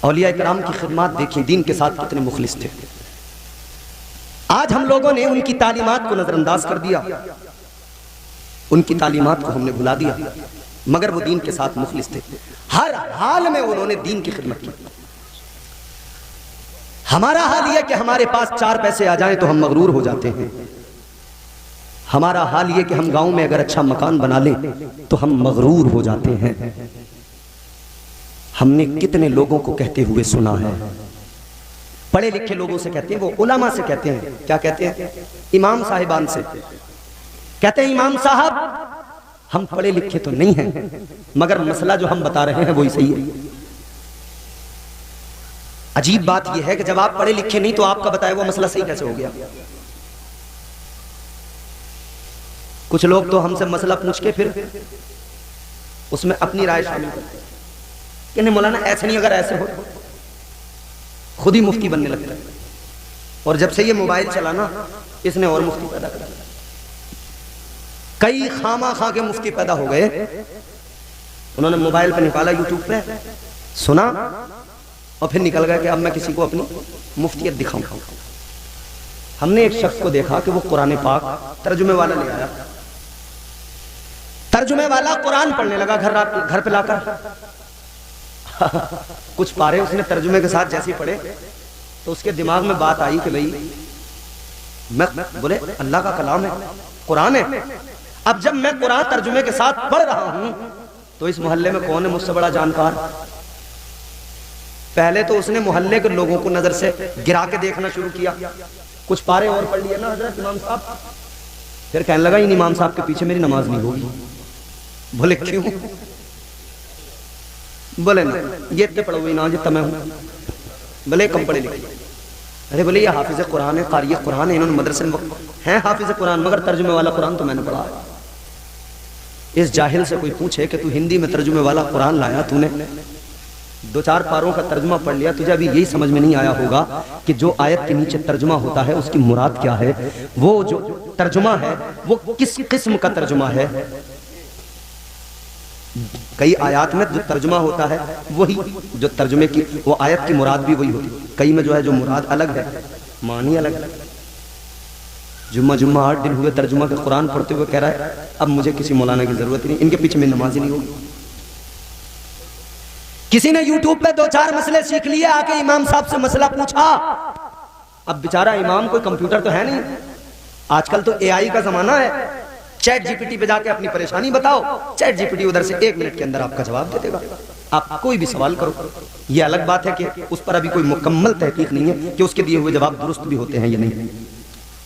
औलिया इकराम की खिदमत देखी, दीन के साथ कितने मुखलिस थे। आज हम लोगों ने उनकी तालीमात को नजरअंदाज कर दिया, उनकी तालीमात को हमने भुला दिया, मगर वो दीन के साथ मुखलिस थे। हर हाल में उन्होंने दीन की खिदमत की। हमारा हाल यह कि हमारे पास 4 पैसे आ जाएं तो हम मगरूर हो जाते हैं। हमारा हाल यह कि हम गांव में अगर अच्छा मकान बना लें तो हम मगरूर हो जाते हैं। हमने कितने लोगों को कहते हुए सुना है, पढ़े लिखे लोगों से कहते हैं, वो उलमा से कहते हैं, क्या कहते हैं, इमाम साहिबान से कहते हैं, इमाम साहब हम पढ़े लिखे तो नहीं हैं, मगर मसला जो हम बता रहे हैं वही सही है। अजीब बात यह है कि जब आप पढ़े लिखे नहीं तो आपका बताया वो मसला सही कैसे हो गया। कुछ लोग तो हमसे मसला पूछ के फिर उसमें अपनी राय शामिल करते हैं कि नहीं मौलाना ऐसे नहीं, अगर ऐसे हो खुद ही मुफ्ती बनने लगता है। और जब से ये मोबाइल चला ना, इसने और मुफ्ती पैदा कर दिया। कई खामा खा के मुफ्ती पैदा हो गए। उन्होंने मोबाइल पे निकाला, यूट्यूब पे सुना और फिर निकल गया कि अब मैं किसी को अपनी मुफ्तियत दिखाऊं। हमने एक शख्स को देखा कि वो कुरान पाक तर्जुमे वाला ले आया, तर्जुमे वाला कुरान पढ़ने लगा घर पे लाकर। कुछ पारे उसने तर्जुमे के साथ जैसे पढ़े तो उसके दिमाग में बात आई कि भाई मैं बोले अल्लाह का कलाम है, कुरान है। अब जब मैं कुरान तर्जुमे के साथ पढ़ रहा हूं तो इस मोहल्ले में कौन है मुझसे बड़ा जानकार। पहले तो उसने मोहल्ले के लोगों को नजर से गिरा के देखना शुरू किया। कुछ पारे और पढ़ लिए ना हजरत इमाम साहब, फिर कहने लगा इन इमाम साहब के पीछे मेरी नमाज नहीं होगी। बोले क्यों? बोले ना ये इतने पढ़ो हुई ना जितना मैं हूं, भले कम पढ़े लिखे। अरे बोले ये हाफिज कुरान है, कारी कुरान है, इन्होंने मदरसे में हैं हाफिज कुरान, मगर तर्जुमे वाला कुरान तो मैंने पढ़ा है। इस जाहिल से कोई पूछे कि तू हिंदी में तर्जुमे वाला कुरान लाया, तूने 2-4 पारों का तर्जुमा पढ़ लिया, तुझे अभी यही समझ में नहीं आया होगा कि जो आयत के नीचे तर्जुमा होता है उसकी मुराद क्या है, वो जो तर्जुमा है वो किस किस्म का तर्जुमा है। कई आयत में जो तर्जुमा होता है वही जो तर्जुमे की वो आयत की मुराद भी वही होती है, कई में जो है जो मुराद अलग है, मानी अलग है। जुम्मा 8 दिन हुए तर्जुमा के कुरान पढ़ते हुए कह रहा है अब मुझे किसी मौलाना की जरूरत नहीं, इनके पीछे में नमाज ही नहीं होगी। किसी ने यूट्यूब पे 2-4 मसले सीख लिए, आके इमाम साहब से मसला पूछा। अब बेचारा इमाम कोई कंप्यूटर तो है नहीं, आजकल तो एआई का जमाना है, चैट जीपीटी पे जाके अपनी परेशानी बताओ, चैट जीपीटी उधर से 1 मिनट के अंदर आपका जवाब दे देगा। आप कोई भी सवाल करो, ये अलग बात है कि उस पर अभी कोई मुकम्मल तहकीक नहीं है कि उसके दिए हुए जवाब दुरुस्त भी होते हैं या नहीं,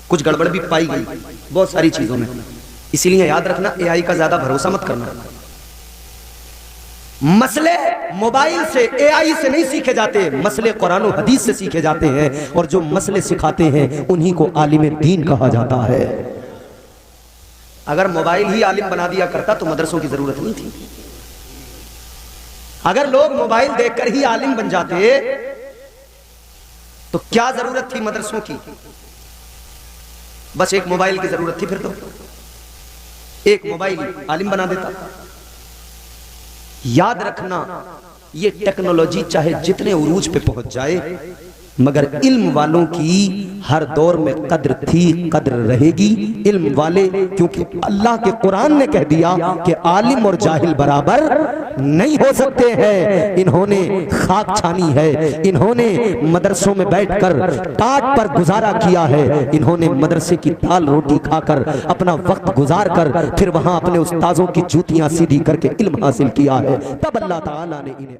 कुछ गड़बड़ भी पाई गई बहुत सारी चीजों में। इसीलिए याद रखना एआई का ज्यादा भरोसा मत करना। मसले मोबाइल से एआई से नहीं सीखे जाते, मसले कुरान और हदीस से सीखे जाते हैं, और जो मसले सिखाते हैं उन्हीं को आलिम दीन कहा जाता है। अगर मोबाइल ही आलिम बना दिया करता तो मदरसों की जरूरत नहीं थी। अगर लोग मोबाइल देखकर ही आलिम बन जाते तो क्या जरूरत थी मदरसों की। बस एक मोबाइल की जरूरत थी, फिर तो एक मोबाइल आलिम बना देता। याद रखना ये टेक्नोलॉजी चाहे जितने उरूज पे पहुंच जाए, मगर इल्म वालों की हर दौर में कद्र थी, कद्र रहेगी। इल्म वाले, क्योंकि अल्लाह के कुरान ने कह दिया कि आलिम और जाहिल बराबर नहीं हो सकते हैं। इन्होंने खाक छानी है, इन्होंने मदरसों में बैठकर टाट पर गुजारा किया है, इन्होंने मदरसे की दाल रोटी खाकर अपना वक्त गुजार कर फिर वहां अपने उस्ताजों की जूतियां सीधी करके इल्म हासिल किया है। तब अल्लाह ताला ने इन्हें